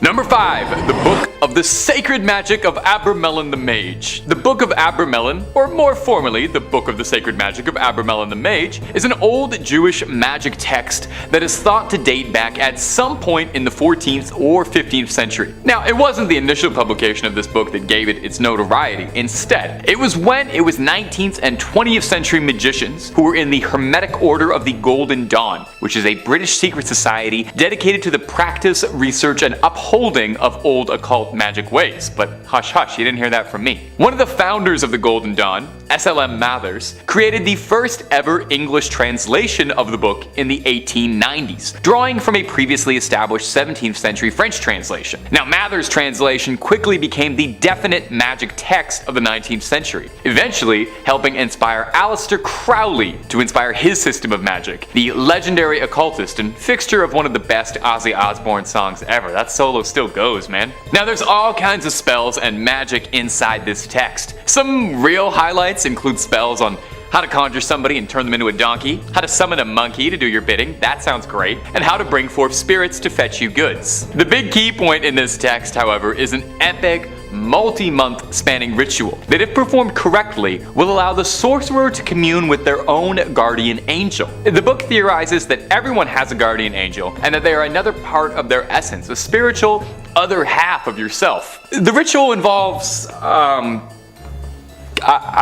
Number 5. The Book of the Sacred Magic of Abramelin the Mage. The Book of Abramelin, or more formally, the Book of the Sacred Magic of Abramelin the Mage, is an old Jewish magic text that is thought to date back at some point in the 14th or 15th century. Now, it wasn't the initial publication of this book that gave it its notoriety. Instead, it was when it was 19th and 20th century magicians who were in the Hermetic Order of the Golden Dawn, which is a British secret society dedicated to the practice, research, and upholding of old occult magic ways. But hush hush, you didn't hear that from me. One of the founders of the Golden Dawn, S.L.M. Mathers, created the first ever English translation of the book in the 1890s, drawing from a previously established 17th century French translation. Now, Mathers' translation quickly became the definite magic text of the 19th century, eventually helping inspire Aleister Crowley to inspire his system of magic, the legendary occultist and fixture of one of the best Ozzy Osbourne songs ever. That solo still goes, man. Now, there's all kinds of spells and magic inside this text. Some real highlights include spells on how to conjure somebody and turn them into a donkey, how to summon a monkey to do your bidding, that sounds great, and how to bring forth spirits to fetch you goods. The big key point in this text, however, is an epic, multi-month spanning ritual that, if performed correctly, will allow the sorcerer to commune with their own guardian angel. The book theorizes that everyone has a guardian angel and that they are another part of their essence, a spiritual other half of yourself. The ritual involves, I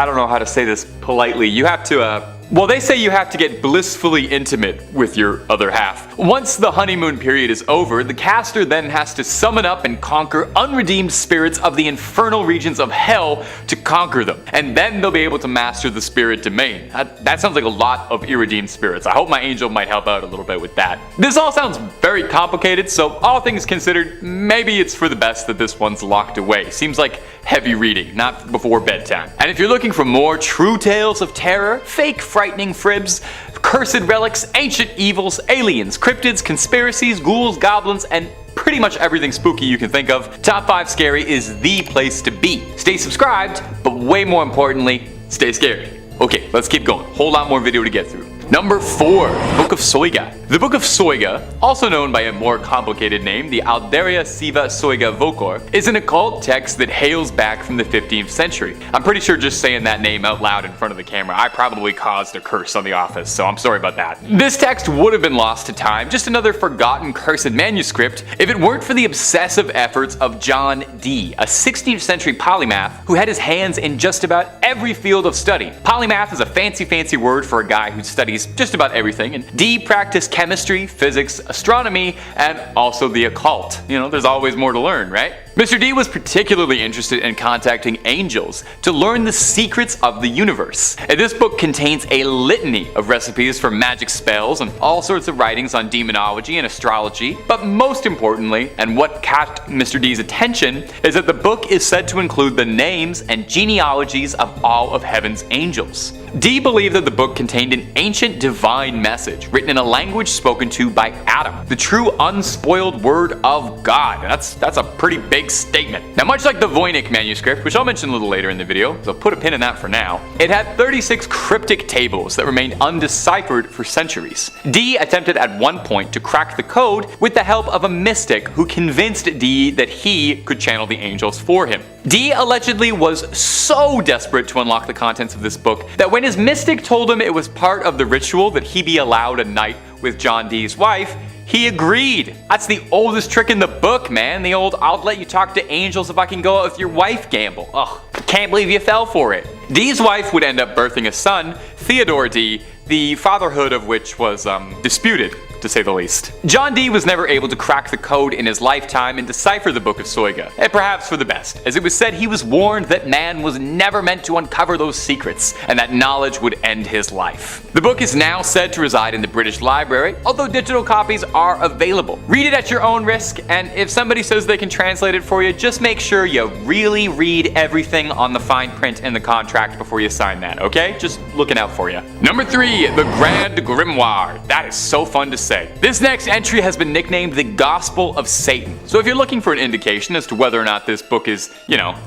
don't know how to say this politely. You have to, well, they say you have to get blissfully intimate with your other half. Once the honeymoon period is over, the caster then has to summon up and conquer unredeemed spirits of the infernal regions of hell to conquer them. And then they'll be able to master the spirit domain. That sounds like a lot of irredeemed spirits. I hope my angel might help out a little bit with that. This all sounds very complicated, so all things considered, maybe it's for the best that this one's locked away. Seems like heavy reading, not before bedtime. And if you're looking for more true tales of terror, fake frightening fribs, cursed relics, ancient evils, aliens, cryptids, conspiracies, ghouls, goblins, and pretty much everything spooky you can think of, Top 5 Scary is the place to be. Stay subscribed, but way more importantly, stay scary. Okay, let's keep going. Whole lot more video to get through. Number 4. Book of Soiga. The Book of Soiga, also known by a more complicated name, the Alderia Siva Soiga Vocor, is an occult text that hails back from the 15th century. I'm pretty sure just saying that name out loud in front of the camera, I probably caused a curse on the office, so I'm sorry about that. This text would have been lost to time, just another forgotten cursed manuscript, if it weren't for the obsessive efforts of John Dee, a 16th century polymath who had his hands in just about every field of study. Polymath is a fancy word for a guy who studies just about everything, and Dee practiced chemistry, physics, astronomy, and also the occult. You know, there's always more to learn, right? Mr. Dee was particularly interested in contacting angels to learn the secrets of the universe. And this book contains a litany of recipes for magic spells and all sorts of writings on demonology and astrology, but most importantly, and what caught Mr. Dee's attention, is that the book is said to include the names and genealogies of all of heaven's angels. Dee believed that the book contained an ancient divine message written in a language spoken to by Adam, the true unspoiled word of God. That's a pretty big statement. Now, much like the Voynich manuscript, which I'll mention a little later in the video, so put a pin in that for now, it had 36 cryptic tables that remained undeciphered for centuries. Dee attempted at one point to crack the code with the help of a mystic who convinced Dee that he could channel the angels for him. Dee allegedly was so desperate to unlock the contents of this book that when his mystic told him it was part of the ritual that he be allowed a night with John Dee's wife, he agreed. That's the oldest trick in the book, man. The old "I'll let you talk to angels if I can go out with your wife" gamble. Ugh, can't believe you fell for it. Dee's wife would end up birthing a son, Theodore Dee, the fatherhood of which was disputed, to say the least. John Dee was never able to crack the code in his lifetime and decipher the Book of Soiga, and perhaps for the best, as it was said he was warned that man was never meant to uncover those secrets, and that knowledge would end his life. The book is now said to reside in the British Library, although digital copies are available. Read it at your own risk, and if somebody says they can translate it for you, just make sure you really read everything on the fine print in the contract before you sign that, okay? Just looking out for you. Number 3, the Grand Grimoire. That is so fun to say. say. This next entry has been nicknamed the Gospel of Satan. So if you're looking for an indication as to whether or not this book is,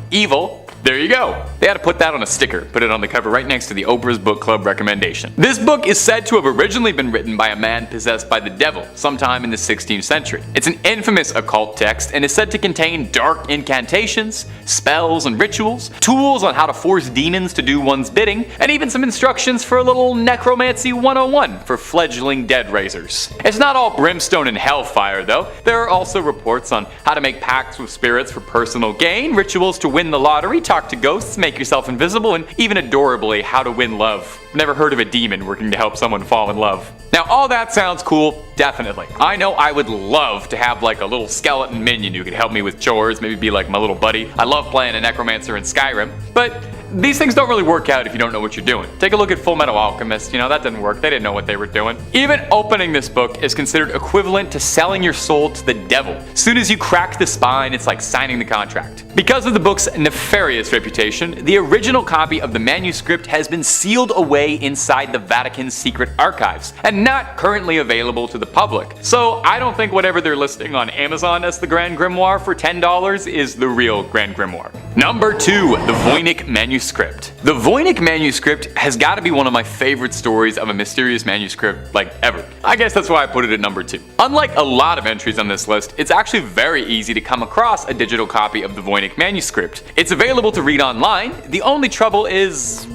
evil, there you go. They had to put that on a sticker, put it on the cover right next to the Oprah's Book Club recommendation. This book is said to have originally been written by a man possessed by the devil sometime in the 16th century. It's an infamous occult text and is said to contain dark incantations, spells and rituals, tools on how to force demons to do one's bidding, and even some instructions for a little necromancy 101 for fledgling dead raisers. It's not all brimstone and hellfire though. There are also reports on how to make pacts with spirits for personal gain, rituals to win the lottery, talk to ghosts, make yourself invisible, and even adorably, how to win love. Never heard of a demon working to help someone fall in love. Now all that sounds cool, definitely. I know I would love to have like a little skeleton minion who could help me with chores, maybe be like my little buddy. I love playing a necromancer in Skyrim, but these things don't really work out if you don't know what you're doing. Take a look at Full Metal Alchemist, that didn't work, they didn't know what they were doing. Even opening this book is considered equivalent to selling your soul to the devil. Soon as you crack the spine, it's like signing the contract. Because of the book's nefarious reputation, the original copy of the manuscript has been sealed away inside the Vatican's secret archives, and not currently available to the public. So I don't think whatever they're listing on Amazon as the Grand Grimoire for $10 is the real Grand Grimoire. Number 2, the Voynich manuscript. The Voynich manuscript has got to be one of my favorite stories of a mysterious manuscript ever. I guess that's why I put it at number 2. Unlike a lot of entries on this list, it's actually very easy to come across a digital copy of the Voynich manuscript. It's available to read online. The only trouble is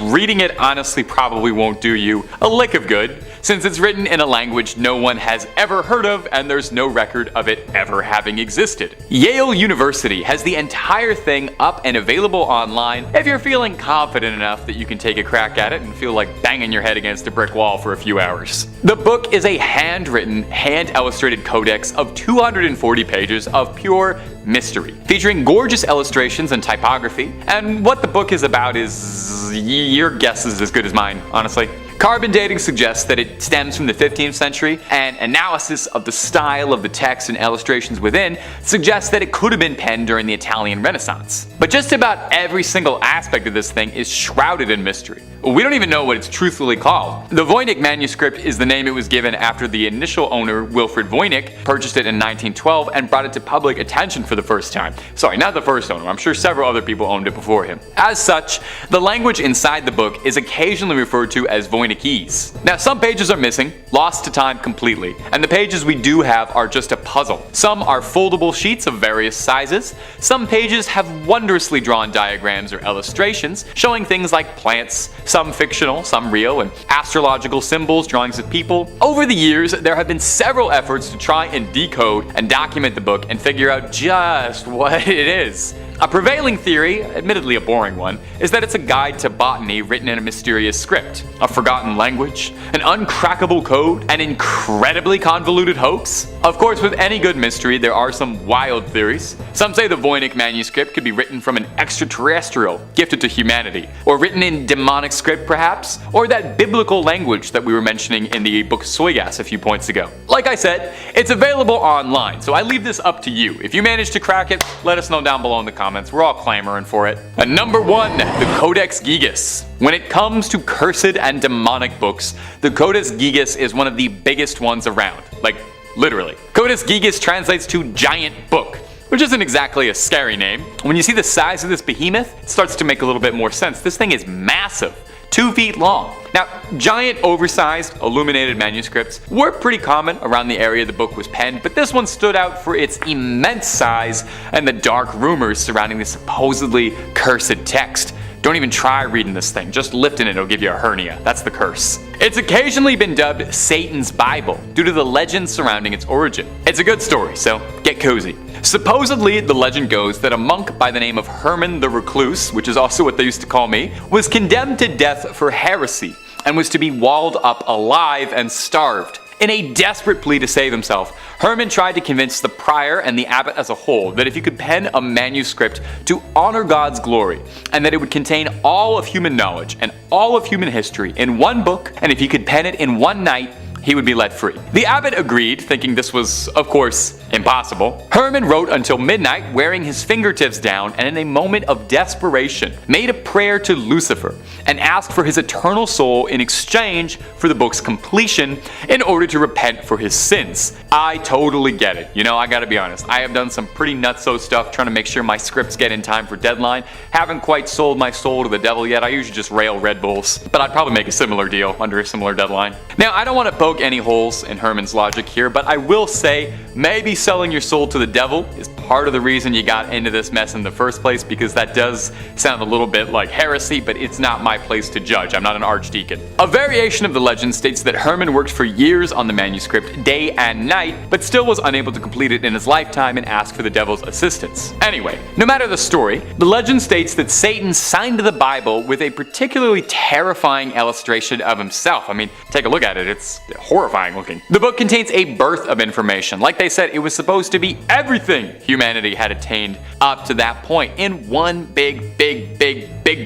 reading it honestly probably won't do you a lick of good, since it's written in a language no one has ever heard of and there's no record of it ever having existed. Yale University has the entire thing up and available online if you're feeling confident enough that you can take a crack at it and feel like banging your head against a brick wall for a few hours. The book is a handwritten, hand-illustrated codex of 240 pages of pure mystery, featuring gorgeous illustrations and typography, and what the book is about is your guess is as good as mine, honestly. Carbon dating suggests that it stems from the 15th century, and analysis of the style of the text and illustrations within suggests that it could have been penned during the Italian Renaissance. But just about every single aspect of this thing is shrouded in mystery. We don't even know what it's truthfully called. The Voynich manuscript is the name it was given after the initial owner, Wilfrid Voynich, purchased it in 1912 and brought it to public attention for the first time. Sorry, not the first owner, I'm sure several other people owned it before him. As such, the language inside the book is occasionally referred to as Voynichese. Now some pages are missing, lost to time completely, and the pages we do have are just a puzzle. Some are foldable sheets of various sizes, some pages have wondrously drawn diagrams or illustrations showing things like plants, some fictional, some real, and astrological symbols, drawings of people. Over the years, there have been several efforts to try and decode and document the book and figure out just what it is. A prevailing theory, admittedly a boring one, is that it's a guide to botany written in a mysterious script, a forgotten language, an uncrackable code, an incredibly convoluted hoax. Of course, with any good mystery, there are some wild theories. Some say the Voynich manuscript could be written from an extraterrestrial gifted to humanity, or written in demonic script perhaps, or that biblical language that we were mentioning in the book Gigas a few points ago. Like I said, it's available online, so I leave this up to you. If you manage to crack it, let us know down below in the comments. We're all clamoring for it. And number 1, the Codex Gigas. When it comes to cursed and demonic books, the Codex Gigas is one of the biggest ones around. Like, literally. Codex Gigas translates to giant book, which isn't exactly a scary name. When you see the size of this behemoth, it starts to make a little bit more sense. This thing is massive. 2 feet long. Now, giant, oversized, illuminated manuscripts were pretty common around the area the book was penned, but this one stood out for its immense size and the dark rumors surrounding the supposedly cursed text. Don't even try reading this thing, just lifting it'll give you a hernia. That's the curse. It's occasionally been dubbed Satan's Bible due to the legend surrounding its origin. It's a good story, so get cozy. Supposedly, the legend goes that a monk by the name of Herman the Recluse, which is also what they used to call me, was condemned to death for heresy and was to be walled up alive and starved. In a desperate plea to save himself, Herman tried to convince the prior and the abbot as a whole that if he could pen a manuscript to honor God's glory, and that it would contain all of human knowledge and all of human history in one book, and if he could pen it in one night, he would be let free. The abbot agreed, thinking this was, of course, impossible. Herman wrote until midnight, wearing his fingertips down, and in a moment of desperation, made a prayer to Lucifer and asked for his eternal soul in exchange for the book's completion in order to repent for his sins. I totally get it. You know, I gotta be honest, I have done some pretty nutso stuff trying to make sure my scripts get in time for deadline. Haven't quite sold my soul to the devil yet. I usually just rail Red Bulls, but I'd probably make a similar deal under a similar deadline. Now, I don't want to poke any holes in Herman's logic here, but I will say maybe selling your soul to the devil is part of the reason you got into this mess in the first place, because that does sound a little bit like heresy, but it's not my place to judge. I'm not an archdeacon. A variation of the legend states that Herman worked for years on the manuscript, day and night, but still was unable to complete it in his lifetime and asked for the devil's assistance. Anyway, no matter the story, the legend states that Satan signed the Bible with a particularly terrifying illustration of himself. I mean, take a look at it, it's horrifying looking. The book contains a birth of information. Like they said, it was supposed to be everything humanity had attained up to that point in one big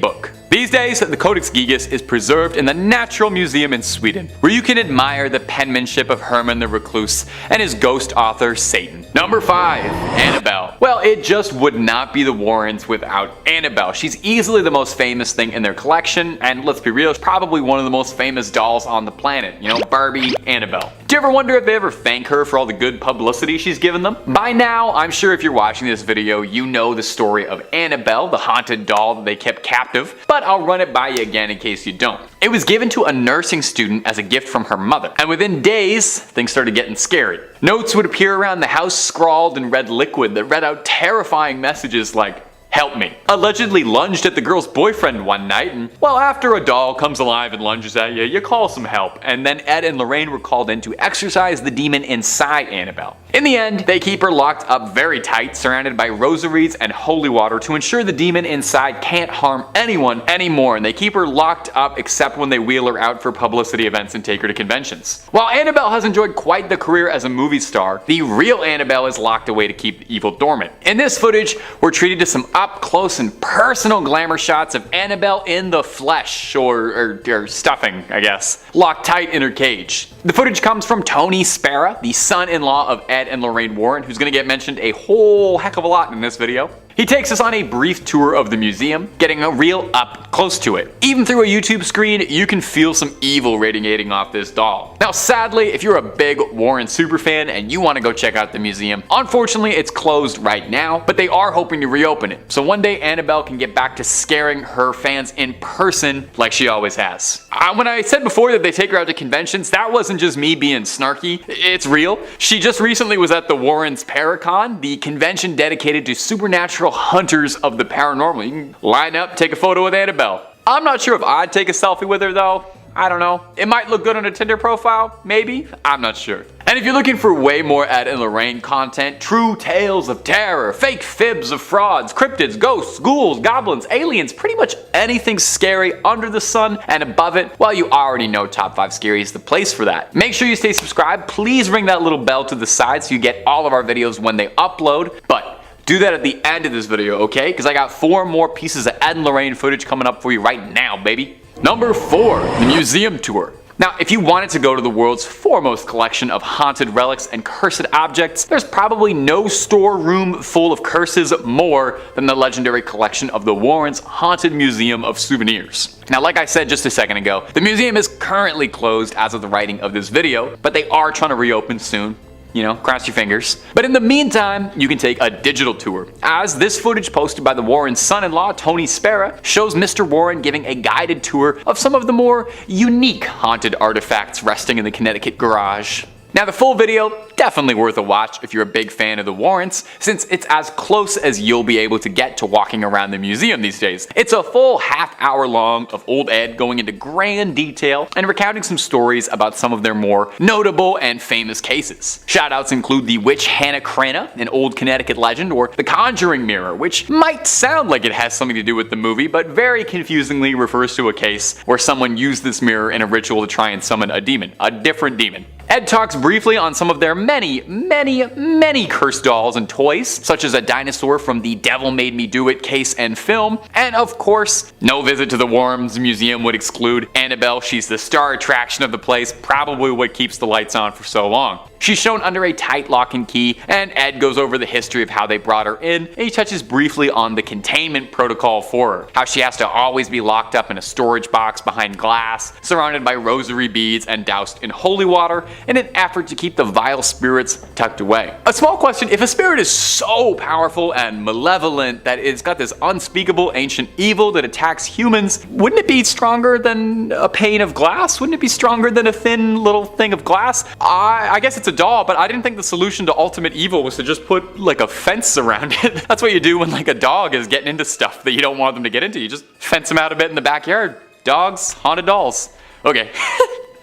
book. These days, the Codex Gigas is preserved in the Natural Museum in Sweden, where you can admire the penmanship of Herman the Recluse and his ghost author Satan. Number 5. Annabelle. Well, it just would not be the Warrens without Annabelle. She's easily the most famous thing in their collection, and let's be real, probably one of the most famous dolls on the planet. You know, Barbie, Annabelle. Do you ever wonder if they ever thank her for all the good publicity she's given them? By now, I'm sure if you're watching this video, you know the story of Annabelle, the haunted doll that they kept captive, but I'll run it by you again in case you don't. It was given to a nursing student as a gift from her mother, and within days, things started getting scary. Notes would appear around the house scrawled in red liquid that read out terrifying messages like, "Help me." Allegedly lunged at the girl's boyfriend one night, and well, after a doll comes alive and lunges at you, you call some help, and then Ed and Lorraine were called in to exorcise the demon inside Annabelle. In the end, they keep her locked up very tight, surrounded by rosaries and holy water to ensure the demon inside can't harm anyone anymore, and they keep her locked up except when they wheel her out for publicity events and take her to conventions. While Annabelle has enjoyed quite the career as a movie star, the real Annabelle is locked away to keep the evil dormant. In this footage, we're treated to some up close and personal glamour shots of Annabelle in the flesh, or stuffing, I guess, locked tight in her cage. The footage comes from Tony Spera, the son-in-law of Ed and Lorraine Warren, who's going to get mentioned a whole heck of a lot in this video. He takes us on a brief tour of the museum, getting a real up close to it. Even through a YouTube screen, you can feel some evil radiating off this doll. Now sadly, if you're a big Warren superfan and you want to go check out the museum, unfortunately it's closed right now, but they are hoping to reopen it. So one day Annabelle can get back to scaring her fans in person like she always has. When I said before that they take her out to conventions, that wasn't just me being snarky, it's real. She just recently was at the Warrens Paracon, the convention dedicated to supernatural hunters of the paranormal. You can line up, take a photo with Annabelle. I'm not sure if I'd take a selfie with her though. I don't know. It might look good on a Tinder profile, maybe? I'm not sure. And if you're looking for way more Ed and Lorraine content, true tales of terror, fake fibs of frauds, cryptids, ghosts, ghouls, goblins, aliens, pretty much anything scary under the sun and above it, well, you already know Top 5 Scary is the place for that. Make sure you stay subscribed. Please ring that little bell to the side so you get all of our videos when they upload. But do that at the end of this video, okay? Because I got 4 more pieces of Ed and Lorraine footage coming up for you right now, baby. Number 4, the museum tour. Now, if you wanted to go to the world's foremost collection of haunted relics and cursed objects, there's probably no storeroom full of curses more than the legendary collection of the Warrens' Haunted Museum of Souvenirs. Now, like I said just a second ago, the museum is currently closed as of the writing of this video, but they are trying to reopen soon. You know, cross your fingers. But in the meantime, you can take a digital tour, as this footage posted by the Warren's son-in-law, Tony Spera, shows Mr. Warren giving a guided tour of some of the more unique haunted artifacts resting in the Connecticut garage. Now, the full video, definitely worth a watch if you're a big fan of the Warrens, since it's as close as you'll be able to get to walking around the museum these days. It's a full half-hour long of old Ed going into grand detail and recounting some stories about some of their more notable and famous cases. Shoutouts include the witch Hannah Crana, an old Connecticut legend, or the Conjuring mirror, which might sound like it has something to do with the movie, but very confusingly refers to a case where someone used this mirror in a ritual to try and summon a demon, a different demon. Ed talks briefly on some of their many cursed dolls and toys, such as a dinosaur from the Devil Made Me Do It case and film, and of course, no visit to the Warrens Museum would exclude Annabelle. She's the star attraction of the place, probably what keeps the lights on for so long. She's shown under a tight lock and key, and Ed goes over the history of how they brought her in, and he touches briefly on the containment protocol for her, how she has to always be locked up in a storage box behind glass, surrounded by rosary beads and doused in holy water in an effort to keep the vile spirits tucked away. A small question: if a spirit is so powerful and malevolent that it's got this unspeakable ancient evil that attacks humans, wouldn't it be stronger than a pane of glass? Wouldn't it be stronger than a thin little thing of glass? I guess it's a doll, but I didn't think the solution to ultimate evil was to just put like a fence around it. That's what you do when like a dog is getting into stuff that you don't want them to get into. You just fence them out a bit in the backyard. Dogs, haunted dolls. Okay.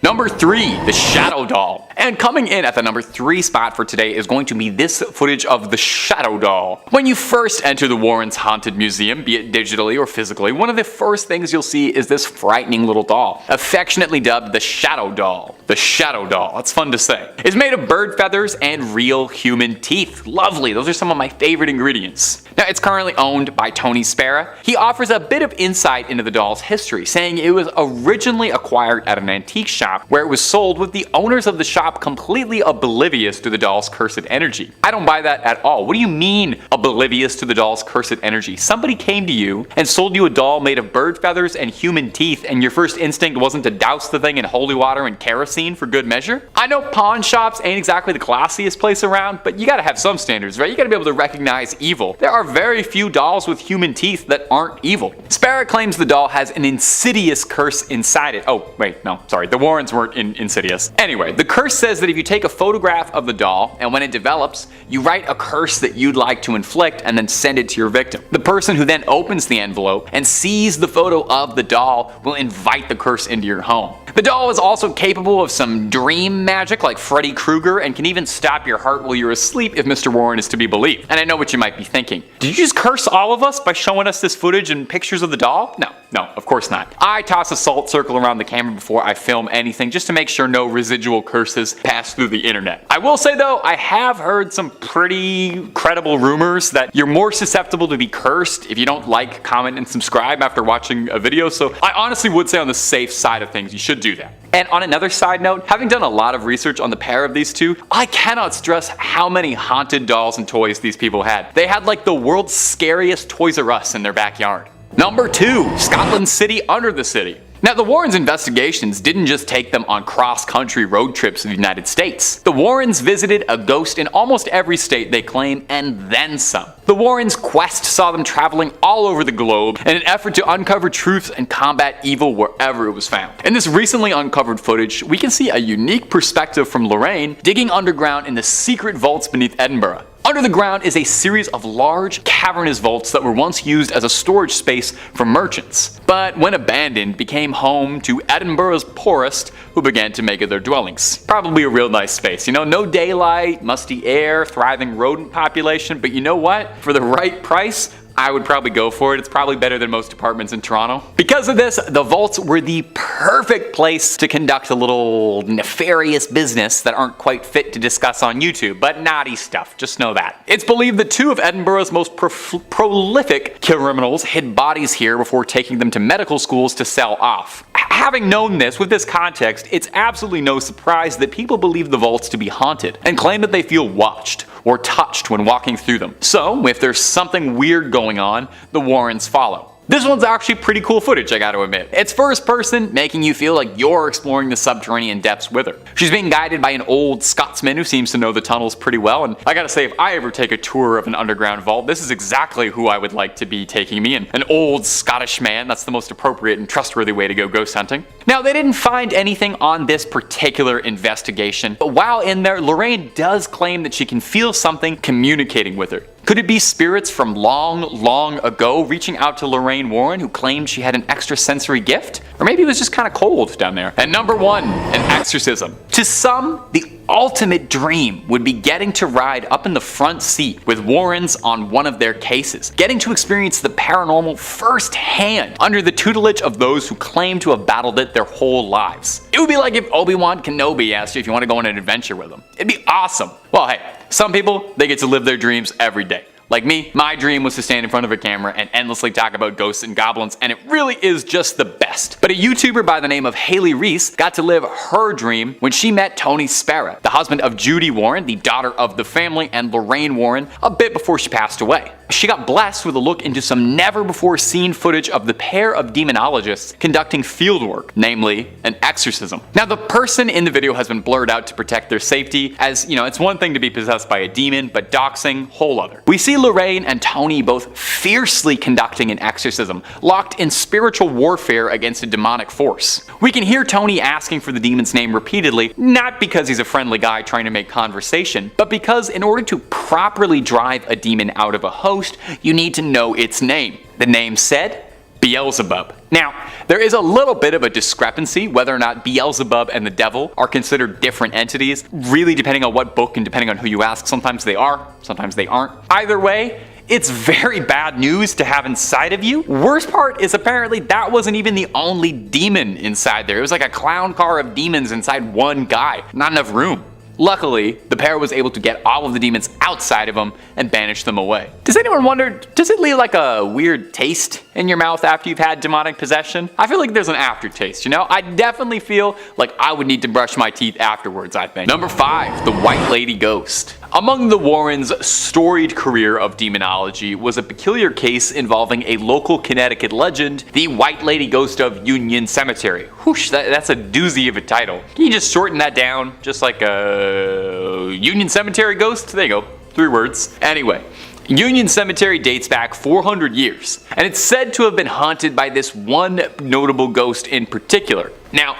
Number 3, the Shadow Doll. And coming in at the number 3 spot for today is going to be this footage of the Shadow Doll. When you first enter the Warrens Haunted Museum, be it digitally or physically, one of the first things you'll see is this frightening little doll, affectionately dubbed the Shadow Doll. The Shadow Doll, that's fun to say. It's made of bird feathers and real human teeth. Lovely, those are some of my favorite ingredients. Now, it's currently owned by Tony Spera. He offers a bit of insight into the doll's history, saying it was originally acquired at an antique shop where it was sold with the owners of the shop completely oblivious to the doll's cursed energy. I don't buy that at all. What do you mean oblivious to the doll's cursed energy? Somebody came to you and sold you a doll made of bird feathers and human teeth, and your first instinct wasn't to douse the thing in holy water and kerosene for good measure? I know pawn shops ain't exactly the classiest place around, but you gotta have some standards, right? You gotta be able to recognize evil. There are very few dolls with human teeth that aren't evil. Spera claims the doll has an insidious curse inside it. Oh, wait, no, sorry. The Warrens weren't insidious. Anyway, the curse says that if you take a photograph of the doll, and when it develops, you write a curse that you'd like to inflict and then send it to your victim. The person who then opens the envelope and sees the photo of the doll will invite the curse into your home. The doll is also capable of some dream magic like Freddy Krueger, and can even stop your heart while you're asleep if Mr. Warren is to be believed. And I know what you might be thinking. Did you just curse all of us by showing us this footage and pictures of the doll? No, of course not. I toss a salt circle around the camera before I film anything just to make sure no residual curses pass through the internet. I will say though, I have heard some pretty credible rumors that you're more susceptible to be cursed if you don't like, comment, and subscribe after watching a video, so I honestly would say on the safe side of things, you should do that. And on another side note, having done a lot of research on the pair of these two, I cannot stress how many haunted dolls and toys these people had. They had like the world's scariest Toys R Us in their backyard. Number 2, Scotland City under the city. Now, the Warrens' investigations didn't just take them on cross-country road trips to the United States. The Warrens visited a ghost in almost every state they claim, and then some. The Warrens' quest saw them traveling all over the globe in an effort to uncover truth and combat evil wherever it was found. In this recently uncovered footage, we can see a unique perspective from Lorraine digging underground in the secret vaults beneath Edinburgh. Under the ground is a series of large, cavernous vaults that were once used as a storage space for merchants, but when abandoned became home to Edinburgh's poorest, who began to make it their dwellings. Probably a real nice space, you know, no daylight, musty air, thriving rodent population, but you know what? For the right price, I would probably go for it. It's probably better than most apartments in Toronto. Because of this, the vaults were the perfect place to conduct a little nefarious business that aren't quite fit to discuss on YouTube, but naughty stuff, just know that. It's believed that 2 of Edinburgh's most prolific criminals hid bodies here before taking them to medical schools to sell off. Having known this, with this context, it's absolutely no surprise that people believe the vaults to be haunted, and claim that they feel watched or touched when walking through them. So, if there's something weird going on, the Warrens follow. This one's actually pretty cool footage, I gotta admit. It's first person, making you feel like you're exploring the subterranean depths with her. She's being guided by an old Scotsman who seems to know the tunnels pretty well, and I gotta say, if I ever take a tour of an underground vault, this is exactly who I would like to be taking me, an old Scottish man. That's the most appropriate and trustworthy way to go ghost hunting. Now, they didn't find anything on this particular investigation, but while in there, Lorraine does claim that she can feel something communicating with her. Could it be spirits from long ago reaching out to Lorraine Warren, who claimed she had an extrasensory gift? Or maybe it was just kind of cold down there. And number 1, an exorcism. To some, the ultimate dream would be getting to ride up in the front seat with Warrens on one of their cases, getting to experience the paranormal firsthand under the tutelage of those who claim to have battled it their whole lives. It would be like if Obi-Wan Kenobi asked you if you want to go on an adventure with him. It'd be awesome. Well, hey, some people, they get to live their dreams every day. Like me, my dream was to stand in front of a camera and endlessly talk about ghosts and goblins, and it really is just the best. But a YouTuber by the name of Haley Reese got to live her dream when she met Tony Spera, the husband of Judy Warren, the daughter of the family, and Lorraine Warren, a bit before she passed away. She got blessed with a look into some never-before-seen footage of the pair of demonologists conducting fieldwork, namely an exorcism. Now, the person in the video has been blurred out to protect their safety, as, you know, it's one thing to be possessed by a demon, but doxing, whole other. We see Lorraine and Tony both fiercely conducting an exorcism, locked in spiritual warfare against a demonic force. We can hear Tony asking for the demon's name repeatedly, not because he's a friendly guy trying to make conversation, but because in order to properly drive a demon out of a host, you need to know its name. The name said, Beelzebub. Now, there is a little bit of a discrepancy whether or not Beelzebub and the devil are considered different entities, really depending on what book and depending on who you ask. Sometimes they are, sometimes they aren't. Either way, it's very bad news to have inside of you. Worst part is apparently that wasn't even the only demon inside there. It was like a clown car of demons inside one guy. Not enough room. Luckily, the pair was able to get all of the demons outside of them and banish them away. Does anyone wonder, does it leave like a weird taste in your mouth after you've had demonic possession? I feel like there's an aftertaste, you know? I definitely feel like I would need to brush my teeth afterwards, I think. Number 5, the White Lady Ghost. Among the Warrens' storied career of demonology was a peculiar case involving a local Connecticut legend, the White Lady Ghost of Union Cemetery. Whoosh, that's a doozy of a title. Can you just shorten that down? Just like a Union Cemetery ghost? There you go, 3 words. Anyway, Union Cemetery dates back 400 years, and it's said to have been haunted by this one notable ghost in particular. Now,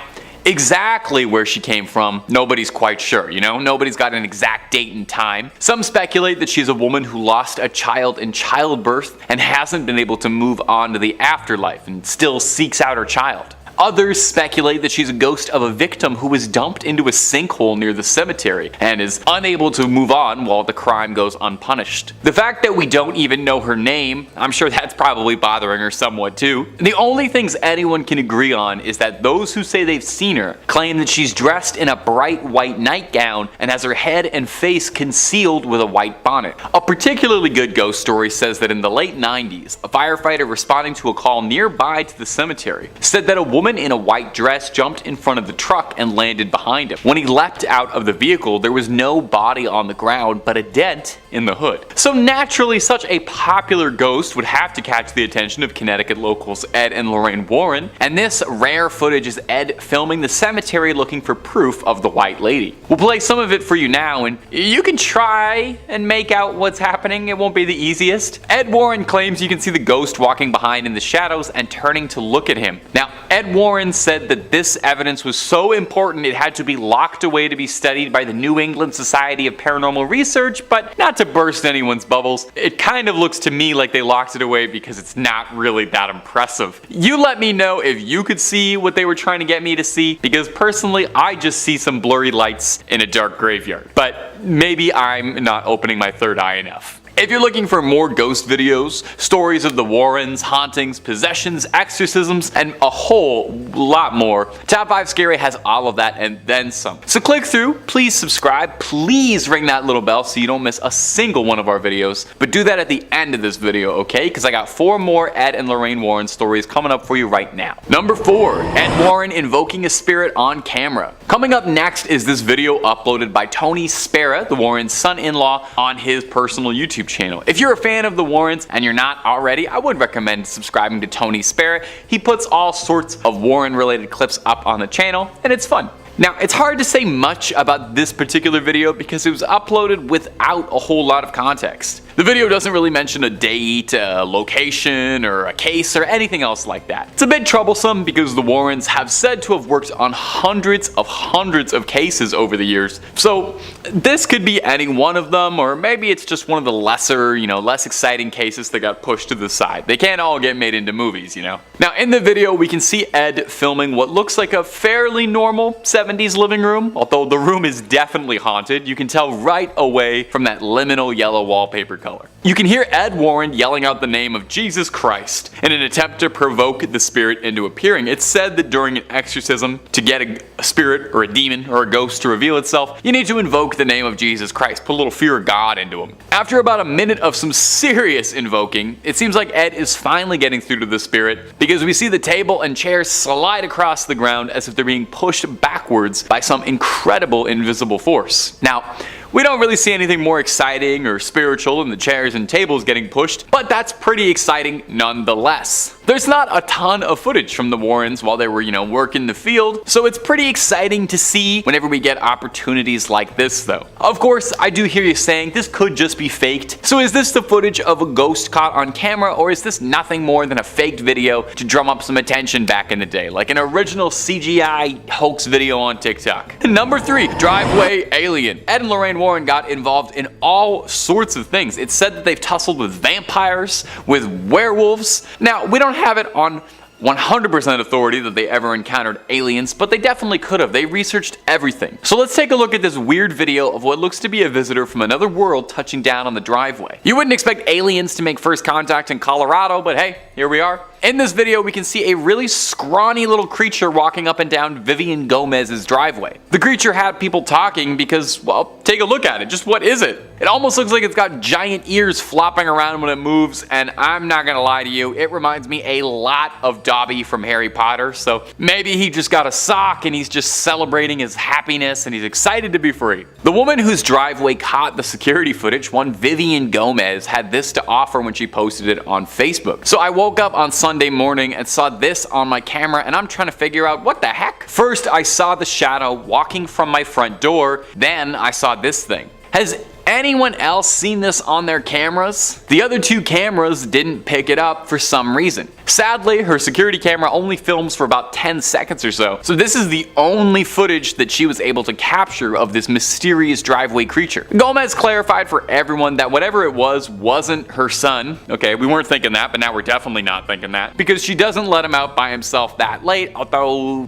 exactly where she came from, nobody's quite sure, you know? Nobody's got an exact date and time. Some speculate that she's a woman who lost a child in childbirth and hasn't been able to move on to the afterlife and still seeks out her child. Others speculate that she's a ghost of a victim who was dumped into a sinkhole near the cemetery and is unable to move on while the crime goes unpunished. The fact that we don't even know her name, I'm sure that's probably bothering her somewhat too. The only things anyone can agree on is that those who say they've seen her claim that she's dressed in a bright white nightgown and has her head and face concealed with a white bonnet. A particularly good ghost story says that in the late 90s, a firefighter responding to a call nearby to the cemetery said that a woman in a white dress jumped in front of the truck and landed behind him. When he leapt out of the vehicle, there was no body on the ground but a dent in the hood. So naturally, such a popular ghost would have to catch the attention of Connecticut locals Ed and Lorraine Warren, and this rare footage is Ed filming the cemetery looking for proof of the White Lady. We'll play some of it for you now, and you can try and make out what's happening. It won't be the easiest. Ed Warren claims you can see the ghost walking behind in the shadows and turning to look at him. Now, Ed Warren said that this evidence was so important it had to be locked away to be studied by the New England Society of Paranormal Research, but not to burst anyone's bubbles, it kind of looks to me like they locked it away because it's not really that impressive. You let me know if you could see what they were trying to get me to see, because personally I just see some blurry lights in a dark graveyard. But maybe I'm not opening my third eye enough. If you're looking for more ghost videos, stories of the Warrens, hauntings, possessions, exorcisms, and a whole lot more, Top 5 Scary has all of that and then some. So click through, please subscribe, please ring that little bell so you don't miss a single one of our videos, but do that at the end of this video, okay? Because I got 4 more Ed and Lorraine Warren stories coming up for you right now. Number 4, Ed Warren invoking a spirit on camera. Coming up next is this video uploaded by Tony Spera, the Warrens' son-in-law, on his personal YouTube channel. If you're a fan of the Warrens and you're not already, I would recommend subscribing to Tony Spera. He puts all sorts of Warren related clips up on the channel and it's fun. Now, it's hard to say much about this particular video because it was uploaded without a whole lot of context. The video doesn't really mention a date, a location, or a case, or anything else like that. It's a bit troublesome because the Warrens have said to have worked on hundreds of cases over the years, so this could be any one of them, or maybe it's just one of the lesser, less exciting cases that got pushed to the side. They can't all get made into movies, Now, in the video, we can see Ed filming what looks like a fairly normal 70s living room, although the room is definitely haunted. You can tell right away from that liminal yellow wallpaper color. You can hear Ed Warren yelling out the name of Jesus Christ in an attempt to provoke the spirit into appearing. It's said that during an exorcism, to get a spirit or a demon or a ghost to reveal itself, you need to invoke the name of Jesus Christ, put a little fear of God into him. After about a minute of some serious invoking, it seems like Ed is finally getting through to the spirit, because we see the table and chairs slide across the ground as if they're being pushed backwards by some incredible invisible force. Now, we don't really see anything more exciting or spiritual than the chairs and tables getting pushed, but that's pretty exciting nonetheless. There's not a ton of footage from the Warrens while they were, working the field, so it's pretty exciting to see whenever we get opportunities like this though. Of course, I do hear you saying this could just be faked. So is this the footage of a ghost caught on camera, or is this nothing more than a faked video to drum up some attention back in the day, like an original CGI hoax video on TikTok? Number 3, driveway alien. Ed and Lorraine Warren got involved in all sorts of things. It's said that they've tussled with vampires, with werewolves. Now, we don't have it on 100% authority that they ever encountered aliens, but they definitely could have. They researched everything. So let's take a look at this weird video of what looks to be a visitor from another world touching down on the driveway. You wouldn't expect aliens to make first contact in Colorado, but hey, here we are. In this video, we can see a really scrawny little creature walking up and down Vivian Gomez's driveway. The creature had people talking because, well, take a look at it. Just what is it? It almost looks like it's got giant ears flopping around when it moves, and I'm not gonna lie to you, it reminds me a lot of Dobby from Harry Potter, so maybe he just got a sock and he's just celebrating his happiness and he's excited to be free. The woman whose driveway caught the security footage, one Vivian Gomez, had this to offer when she posted it on Facebook. So I woke up on Sunday morning and saw this on my camera, and I'm trying to figure out what the heck. First, I saw the shadow walking from my front door, then I saw this thing. Has anyone else seen this on their cameras? The other 2 cameras didn't pick it up for some reason. Sadly, her security camera only films for about 10 seconds or so this is the only footage that she was able to capture of this mysterious driveway creature. Gomez clarified for everyone that whatever it was wasn't her son. Okay, we weren't thinking that, but now we're definitely not thinking that, because she doesn't let him out by himself that late, although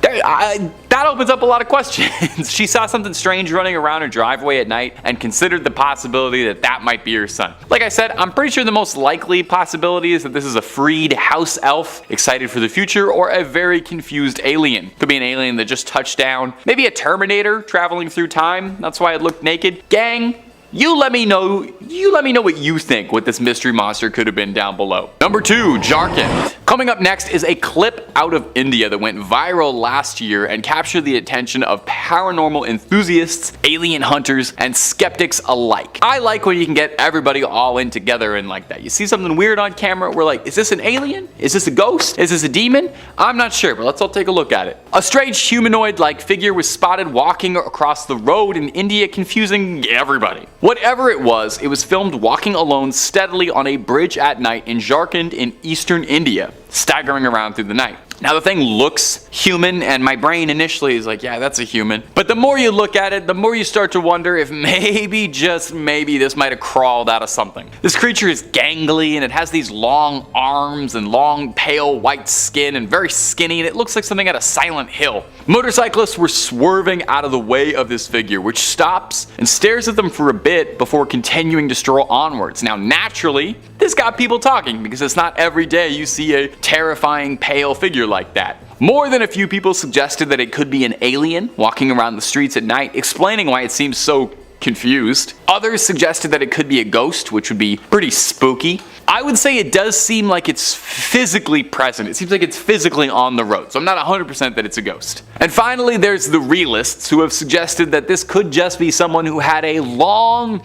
that opens up a lot of questions. She saw something strange running around her driveway at night and considered the possibility that that might be her son. Like I said, I'm pretty sure the most likely possibility is that this is a freed house elf excited for the future, or a very confused alien. Could be an alien that just touched down. Maybe a Terminator traveling through time. That's why it looked naked. Gang, you let me know what you think what this mystery monster could have been down below. Number 2, Jarin. Coming up next is a clip out of India that went viral last year and captured the attention of paranormal enthusiasts, alien hunters, and skeptics alike. I like when you can get everybody all in together and like that. You see something weird on camera, we're like, is this an alien? Is this a ghost? Is this a demon? I'm not sure, but let's all take a look at it. A strange humanoid-like figure was spotted walking across the road in India, confusing everybody. Whatever it was filmed walking alone steadily on a bridge at night in Jharkhand in eastern India, staggering around through the night. Now the thing looks human, and my brain initially is like, yeah, that's a human. But the more you look at it, the more you start to wonder if maybe, just maybe, this might have crawled out of something. This creature is gangly, and it has these long arms and long pale white skin and very skinny, and it looks like something out of Silent Hill. Motorcyclists were swerving out of the way of this figure, which stops and stares at them for a bit before continuing to stroll onwards. Now naturally, this got people talking, because it's not every day you see a terrifying pale figure like that. More than a few people suggested that it could be an alien walking around the streets at night, explaining why it seems so confused. Others suggested that it could be a ghost, which would be pretty spooky. I would say it does seem like it's physically present. It seems like it's physically on the road, so I'm not 100% that it's a ghost. And finally, there's the realists, who have suggested that this could just be someone who had a long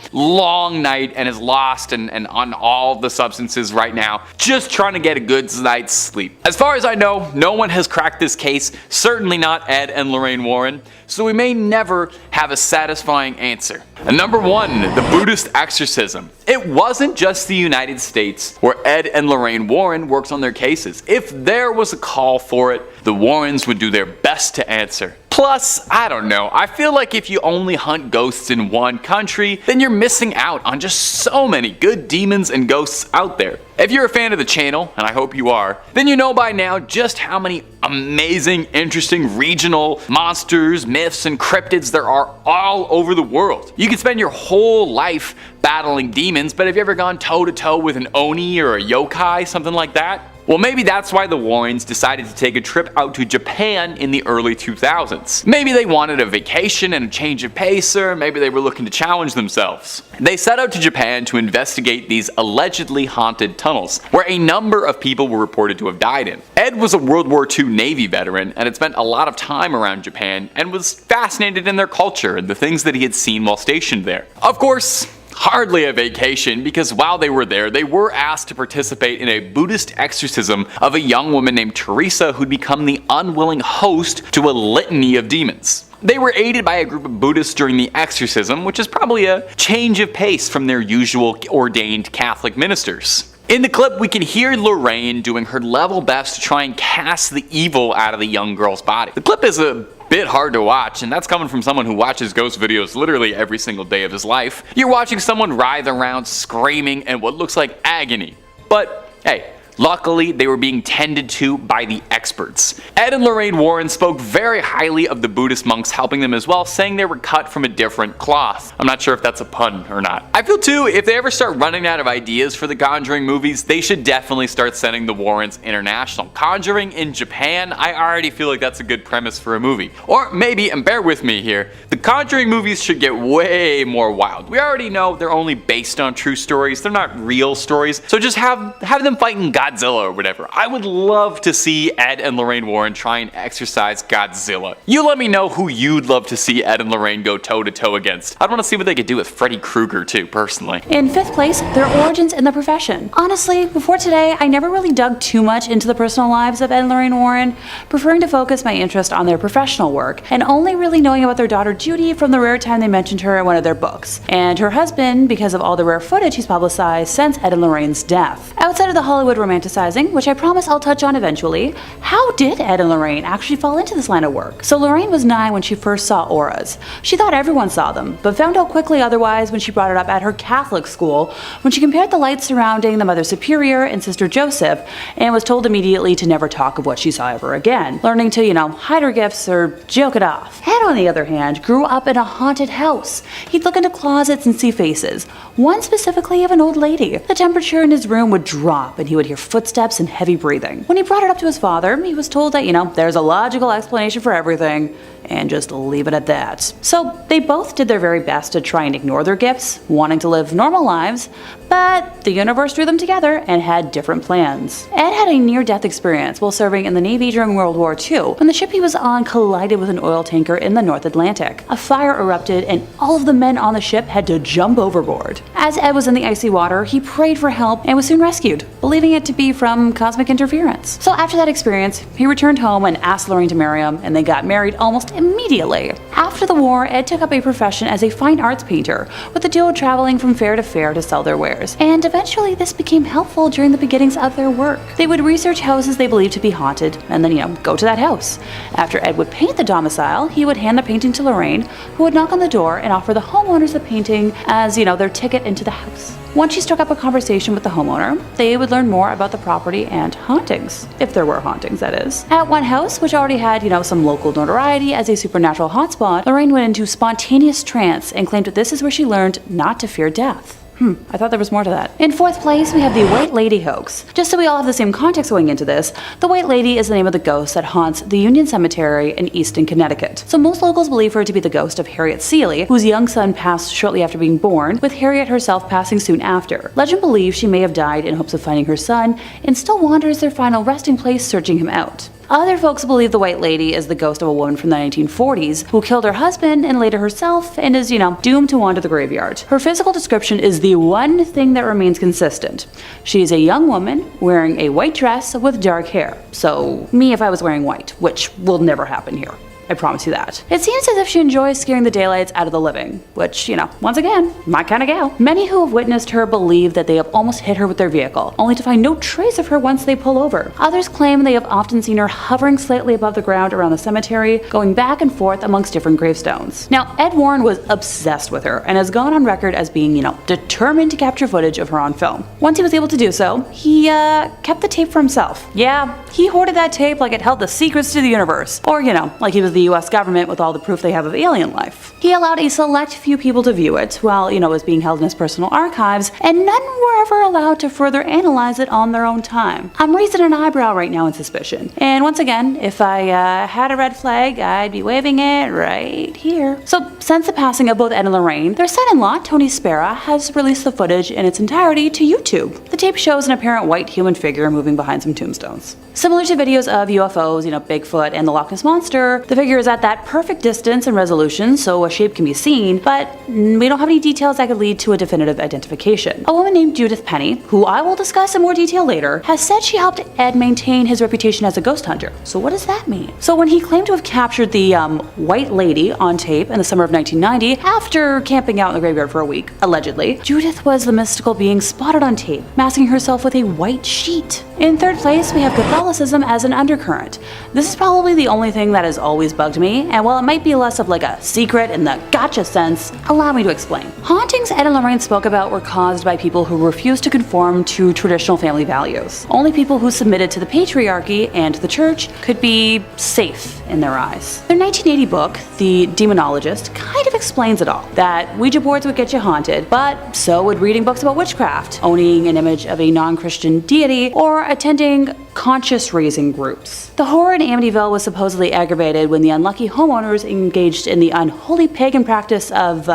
night and is lost and on all the substances right now, just trying to get a good night's sleep. As far as I know, no one has cracked this case, certainly not Ed and Lorraine Warren, so we may never have a satisfying answer. And number 1, the Buddhist exorcism. It wasn't just the United States where Ed and Lorraine Warren worked on their cases. If there was a call for it, the Warrens would do their best to answer. Plus, I don't know, I feel like if you only hunt ghosts in one country, then you're missing out on just so many good demons and ghosts out there. If you're a fan of the channel, and I hope you are, then you know by now just how many amazing, interesting regional monsters, myths, and cryptids there are all over the world. You could spend your whole life battling demons, but have you ever gone toe-to-toe with an Oni or a yokai, something like that? Well, maybe that's why the Warrens decided to take a trip out to Japan in the early 2000s. Maybe they wanted a vacation and a change of pace, or maybe they were looking to challenge themselves. They set out to Japan to investigate these allegedly haunted tunnels, where a number of people were reported to have died in. Ed was a World War II Navy veteran and had spent a lot of time around Japan and was fascinated in their culture and the things that he had seen while stationed there. Of course, hardly a vacation, because while they were there, they were asked to participate in a Buddhist exorcism of a young woman named Teresa who'd become the unwilling host to a litany of demons. They were aided by a group of Buddhists during the exorcism, which is probably a change of pace from their usual ordained Catholic ministers. In the clip, we can hear Lorraine doing her level best to try and cast the evil out of the young girl's body. The clip is a bit hard to watch, and that's coming from someone who watches ghost videos literally every single day of his life. You're watching someone writhe around screaming in what looks like agony. But hey, luckily they were being tended to by the experts. Ed and Lorraine Warren spoke very highly of the Buddhist monks helping them as well, saying they were cut from a different cloth. I'm not sure if that's a pun or not. I feel too, if they ever start running out of ideas for the Conjuring movies, they should definitely start sending the Warrens international. Conjuring in Japan, I already feel like that's a good premise for a movie. Or maybe, and bear with me here, the Conjuring movies should get way more wild. We already know they're only based on true stories, they're not real stories, so just have them fighting Godzilla or whatever. I would love to see Ed and Lorraine Warren try and exorcise Godzilla. You let me know who you'd love to see Ed and Lorraine go toe-to-toe against. I'd want to see what they could do with Freddy Krueger too, personally. In 5th place, their origins in the profession. Honestly, before today, I never really dug too much into the personal lives of Ed and Lorraine Warren, preferring to focus my interest on their professional work, and only really knowing about their daughter Judy from the rare time they mentioned her in one of their books, and her husband because of all the rare footage he's publicized since Ed and Lorraine's death. Outside of the Hollywood romanticizing, which I promise I'll touch on eventually, how did Ed and Lorraine actually fall into this line of work? So Lorraine was 9 when she first saw auras. She thought everyone saw them, but found out quickly otherwise when she brought it up at her Catholic school, when she compared the lights surrounding the Mother Superior and Sister Joseph, and was told immediately to never talk of what she saw ever again, learning to, hide her gifts or joke it off. Ed, on the other hand, grew up in a haunted house. He'd look into closets and see faces, one specifically of an old lady. The temperature in his room would drop and he would hear footsteps and heavy breathing. When he brought it up to his father, he was told that, there's a logical explanation for everything, and just leave it at that. So they both did their very best to try and ignore their gifts, wanting to live normal lives, but the universe threw them together and had different plans. Ed had a near-death experience while serving in the Navy during World War II, when the ship he was on collided with an oil tanker in the North Atlantic. A fire erupted and all of the men on the ship had to jump overboard. As Ed was in the icy water, he prayed for help and was soon rescued, believing it to be from cosmic interference. So after that experience, he returned home and asked Lorraine to marry him, and they got married almost immediately. After the war, Ed took up a profession as a fine arts painter, with the duo traveling from fair to fair to sell their wares, and eventually this became helpful during the beginnings of their work. They would research houses they believed to be haunted, and then, go to that house. After Ed would paint the domicile, he would hand the painting to Lorraine, who would knock on the door and offer the homeowners the painting as, their ticket into the house. Once she struck up a conversation with the homeowner, they would learn more about the property and hauntings, if there were hauntings, that is. At one house, which already had, some local notoriety as a supernatural hotspot, Lorraine went into spontaneous trance and claimed that this is where she learned not to fear death. I thought there was more to that. In 4th place, we have the White Lady hoax. Just so we all have the same context going into this, the White Lady is the name of the ghost that haunts the Union Cemetery in Easton, Connecticut. So most locals believe her to be the ghost of Harriet Seeley, whose young son passed shortly after being born, with Harriet herself passing soon after. Legend believes she may have died in hopes of finding her son, and still wanders their final resting place searching him out. Other folks believe the White Lady is the ghost of a woman from the 1940s who killed her husband and later herself and is, doomed to wander the graveyard. Her physical description is the one thing that remains consistent. She is a young woman wearing a white dress with dark hair. So me if I was wearing white, which will never happen here. I promise you that. It seems as if she enjoys scaring the daylights out of the living, which, once again, my kind of gal. Many who have witnessed her believe that they have almost hit her with their vehicle, only to find no trace of her once they pull over. Others claim they have often seen her hovering slightly above the ground around the cemetery, going back and forth amongst different gravestones. Now, Ed Warren was obsessed with her and has gone on record as being, determined to capture footage of her on film. Once he was able to do so, he kept the tape for himself. Yeah, he hoarded that tape like it held the secrets to the universe, or like he was the US government with all the proof they have of alien life. He allowed a select few people to view it while, it was being held in his personal archives, and none were ever allowed to further analyze it on their own time. I'm raising an eyebrow right now in suspicion. And once again, if I had a red flag, I'd be waving it right here. So, since the passing of both Ed and Lorraine, their son-in-law, Tony Spera, has released the footage in its entirety to YouTube. The tape shows an apparent white human figure moving behind some tombstones. Similar to videos of UFOs, Bigfoot and the Loch Ness Monster, the figure is at that perfect distance and resolution so a shape can be seen, but we don't have any details that could lead to a definitive identification. A woman named Judith Penny, who I will discuss in more detail later, has said she helped Ed maintain his reputation as a ghost hunter. So what does that mean? So when he claimed to have captured the white lady on tape in the summer of 1990, after camping out in the graveyard for a week, allegedly, Judith was the mystical being spotted on tape, masking herself with a white sheet. In third place, we have Catholicism as an undercurrent. This is probably the only thing that has always bugged me, and while it might be less of like a secret in the gotcha sense, allow me to explain. Hauntings Ed and Lorraine spoke about were caused by people who refused to conform to traditional family values. Only people who submitted to the patriarchy and the church could be safe in their eyes. Their 1980 book, The Demonologist, kind of explains it all. That Ouija boards would get you haunted, but so would reading books about witchcraft, owning an image of a non-Christian deity, or attending conscious-raising groups. The horror in Amityville was supposedly aggravated when the unlucky homeowners engaged in the unholy pagan practice of,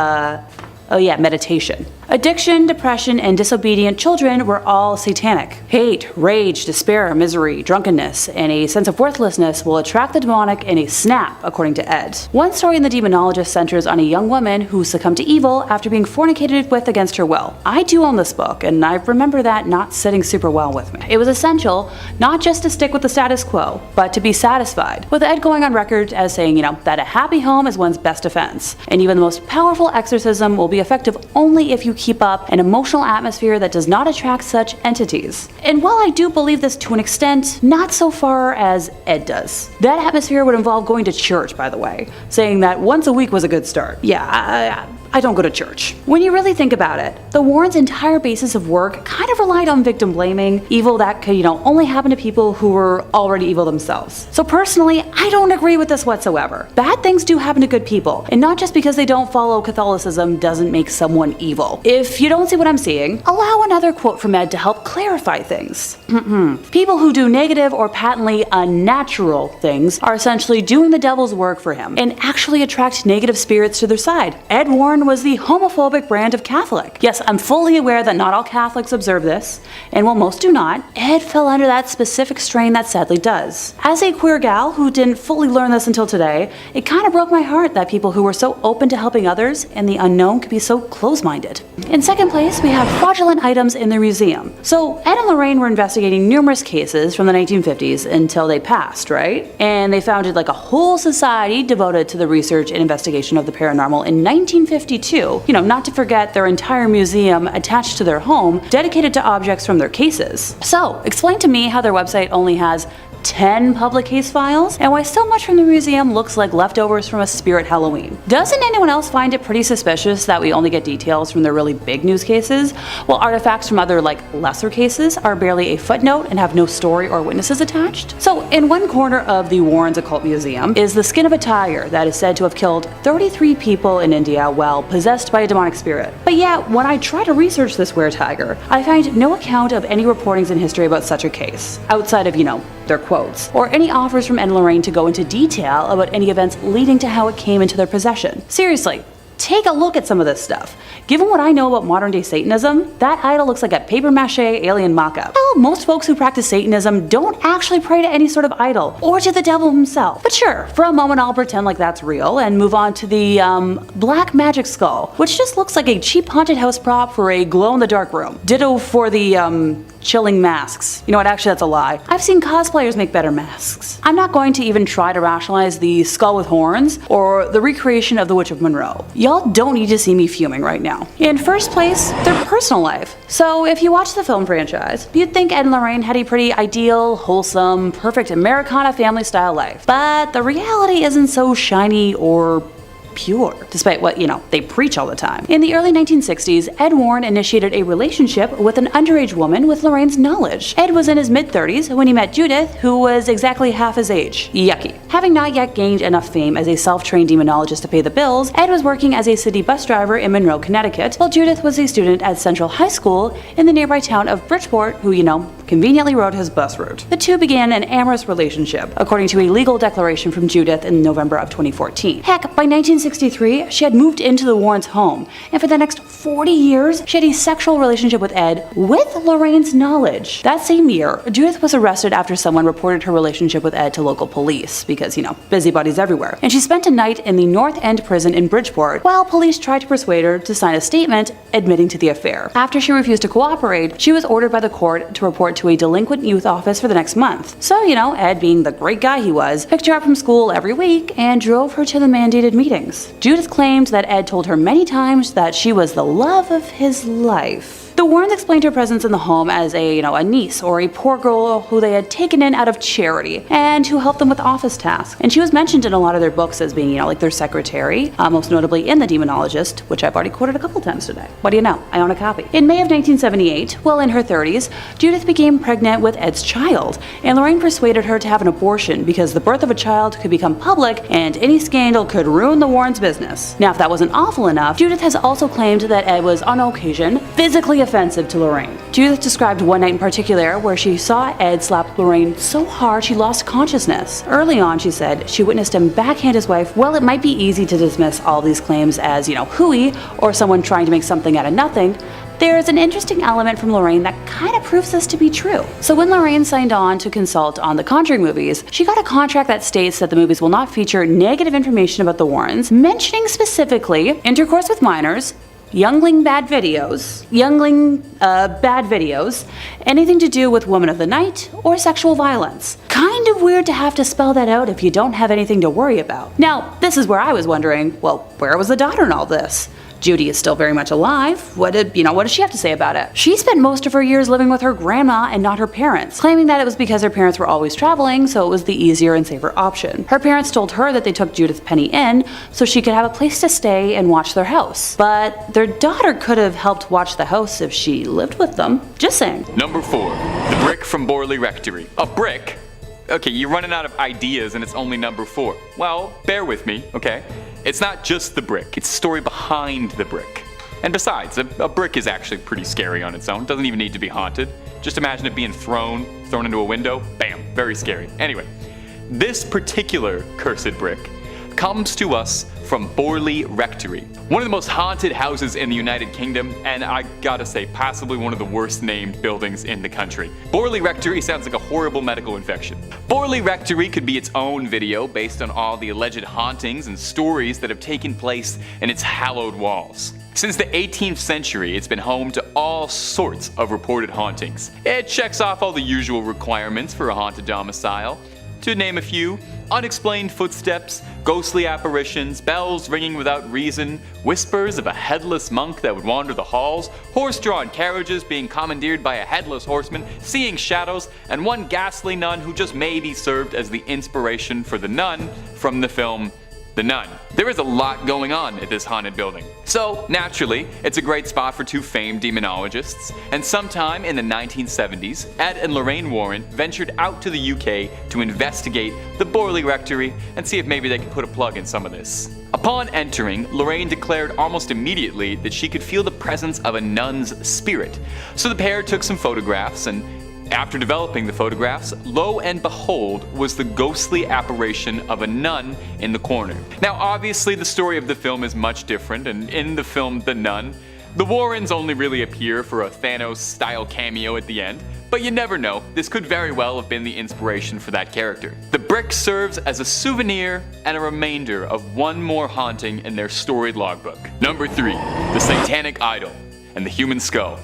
meditation. Addiction, depression, and disobedient children were all satanic. Hate, rage, despair, misery, drunkenness, and a sense of worthlessness will attract the demonic in a snap, according to Ed. One story in The Demonologist centers on a young woman who succumbed to evil after being fornicated with against her will. I do own this book, and I remember that not sitting super well with me. It was essential not just to stick with the status quo, but to be satisfied, with Ed going on record as saying, that a happy home is one's best defense, and even the most powerful exorcism will be effective only if you keep up an emotional atmosphere that does not attract such entities. And while I do believe this to an extent, not so far as Ed does. That atmosphere would involve going to church, by the way, saying that once a week was a good start. Yeah, I don't go to church. When you really think about it, the Warrens' entire basis of work kind of relied on victim blaming, evil that could, only happen to people who were already evil themselves. So personally, I don't agree with this whatsoever. Bad things do happen to good people, and not just because they don't follow Catholicism doesn't make someone evil. If you don't see what I'm seeing, allow another quote from Ed to help clarify things. People who do negative or patently unnatural things are essentially doing the devil's work for him, and actually attract negative spirits to their side. Ed Warren was the homophobic brand of Catholic. Yes, I'm fully aware that not all Catholics observe this, and while most do not, Ed fell under that specific strain that sadly does. As a queer gal who didn't fully learn this until today, it kind of broke my heart that people who were so open to helping others and the unknown could be so close-minded. In second place, we have fraudulent items in the museum. So Ed and Lorraine were investigating numerous cases from the 1950s until they passed, right? And they founded like a whole society devoted to the research and investigation of the paranormal in 1952. Not to forget their entire museum attached to their home dedicated to objects from their cases. So, explain to me how their website only has 10 public case files, and why so much from the museum looks like leftovers from a spirit Halloween. Doesn't anyone else find it pretty suspicious that we only get details from the really big news cases, while artifacts from other lesser cases are barely a footnote and have no story or witnesses attached? So in one corner of the Warrens Occult Museum is the skin of a tiger that is said to have killed 33 people in India while possessed by a demonic spirit. But yet, when I try to research this were-tiger, I find no account of any reportings in history about such a case, outside of, their quotes, or any offers from Ed and Lorraine to go into detail about any events leading to how it came into their possession. Seriously, take a look at some of this stuff. Given what I know about modern day Satanism, that idol looks like a papier-mâché alien mock-up. Well, most folks who practice Satanism don't actually pray to any sort of idol, or to the devil himself. But sure, for a moment I'll pretend like that's real, and move on to the, black magic skull, which just looks like a cheap haunted house prop for a glow-in-the-dark room. Ditto for the, chilling masks. You know what, actually that's a lie. I've seen cosplayers make better masks. I'm not going to even try to rationalize the skull with horns or the recreation of the Witch of Monroe. Y'all don't need to see me fuming right now. In first place, their personal life. So if you watch the film franchise, you'd think Ed and Lorraine had a pretty ideal, wholesome, perfect Americana family style life. But the reality isn't so shiny or pure, despite what, they preach all the time. In the early 1960s, Ed Warren initiated a relationship with an underage woman with Lorraine's knowledge. Ed was in his mid-30s when he met Judith, who was exactly half his age. Yucky. Having not yet gained enough fame as a self-trained demonologist to pay the bills, Ed was working as a city bus driver in Monroe, Connecticut, while Judith was a student at Central High School in the nearby town of Bridgeport, who, conveniently rode his bus route. The two began an amorous relationship, according to a legal declaration from Judith in November of 2014. Heck, by 1963, she had moved into the Warrens' home, and for the next 40 years, she had a sexual relationship with Ed with Lorraine's knowledge. That same year, Judith was arrested after someone reported her relationship with Ed to local police, because, busybodies everywhere. And she spent a night in the North End prison in Bridgeport, while police tried to persuade her to sign a statement admitting to the affair. After she refused to cooperate, she was ordered by the court to report to a delinquent youth office for the next month. So, Ed, being the great guy he was, picked her up from school every week and drove her to the mandated meetings. Judith claimed that Ed told her many times that she was the love of his life. The Warrens explained her presence in the home as a niece or a poor girl who they had taken in out of charity and who helped them with office tasks. And she was mentioned in a lot of their books as being, like their secretary, most notably in The Demonologist, which I've already quoted a couple times today. What do you know? I own a copy. In May of 1978, while in her 30s, Judith became pregnant with Ed's child, and Lorraine persuaded her to have an abortion because the birth of a child could become public and any scandal could ruin the Warrens' business. Now, if that wasn't awful enough, Judith has also claimed that Ed was, on occasion, physically offensive to Lorraine. Judith described one night in particular where she saw Ed slap Lorraine so hard she lost consciousness. Early on, she said, she witnessed him backhand his wife. While it might be easy to dismiss all these claims as, hooey, or someone trying to make something out of nothing, there is an interesting element from Lorraine that kind of proves this to be true. So when Lorraine signed on to consult on the Conjuring movies, she got a contract that states that the movies will not feature negative information about the Warrens, mentioning specifically intercourse with minors, youngling bad videos, anything to do with woman of the night, or sexual violence. Kind of weird to have to spell that out if you don't have anything to worry about. Now, this is where I was wondering, well, where was the daughter in all this? Judy is still very much alive. What does she have to say about it? She spent most of her years living with her grandma and not her parents, claiming that it was because her parents were always traveling, so it was the easier and safer option. Her parents told her that they took Judith Penny in so she could have a place to stay and watch their house. But their daughter could have helped watch the house if she lived with them. Just saying. Number 4. The brick from Borley Rectory. A brick? Okay, you're running out of ideas and it's only number 4. Well, bear with me, okay? It's not just the brick, it's the story behind the brick. And besides, a brick is actually pretty scary on its own. Doesn't even need to be haunted. Just imagine it being thrown into a window. Bam, very scary. Anyway, this particular cursed brick comes to us from Borley Rectory, one of the most haunted houses in the United Kingdom, and I gotta say, possibly one of the worst named buildings in the country. Borley Rectory sounds like a horrible medical infection. Borley Rectory could be its own video based on all the alleged hauntings and stories that have taken place in its hallowed walls. Since the 18th century, it's been home to all sorts of reported hauntings. It checks off all the usual requirements for a haunted domicile. To name a few, unexplained footsteps, ghostly apparitions, bells ringing without reason, whispers of a headless monk that would wander the halls, horse-drawn carriages being commandeered by a headless horseman, seeing shadows, and one ghastly nun who just maybe served as the inspiration for the nun from the film The Nun. There is a lot going on at this haunted building. So, naturally, it's a great spot for two famed demonologists, and sometime in the 1970s, Ed and Lorraine Warren ventured out to the UK to investigate the Borley Rectory and see if maybe they could put a plug in some of this. Upon entering, Lorraine declared almost immediately that she could feel the presence of a nun's spirit. So the pair took some photographs, and after developing the photographs, lo and behold was the ghostly apparition of a nun in the corner. Now obviously the story of the film is much different, and in the film The Nun, the Warrens only really appear for a Thanos-style cameo at the end, but you never know, this could very well have been the inspiration for that character. The brick serves as a souvenir and a reminder of one more haunting in their storied logbook. Number 3, the Satanic Idol and the human skull.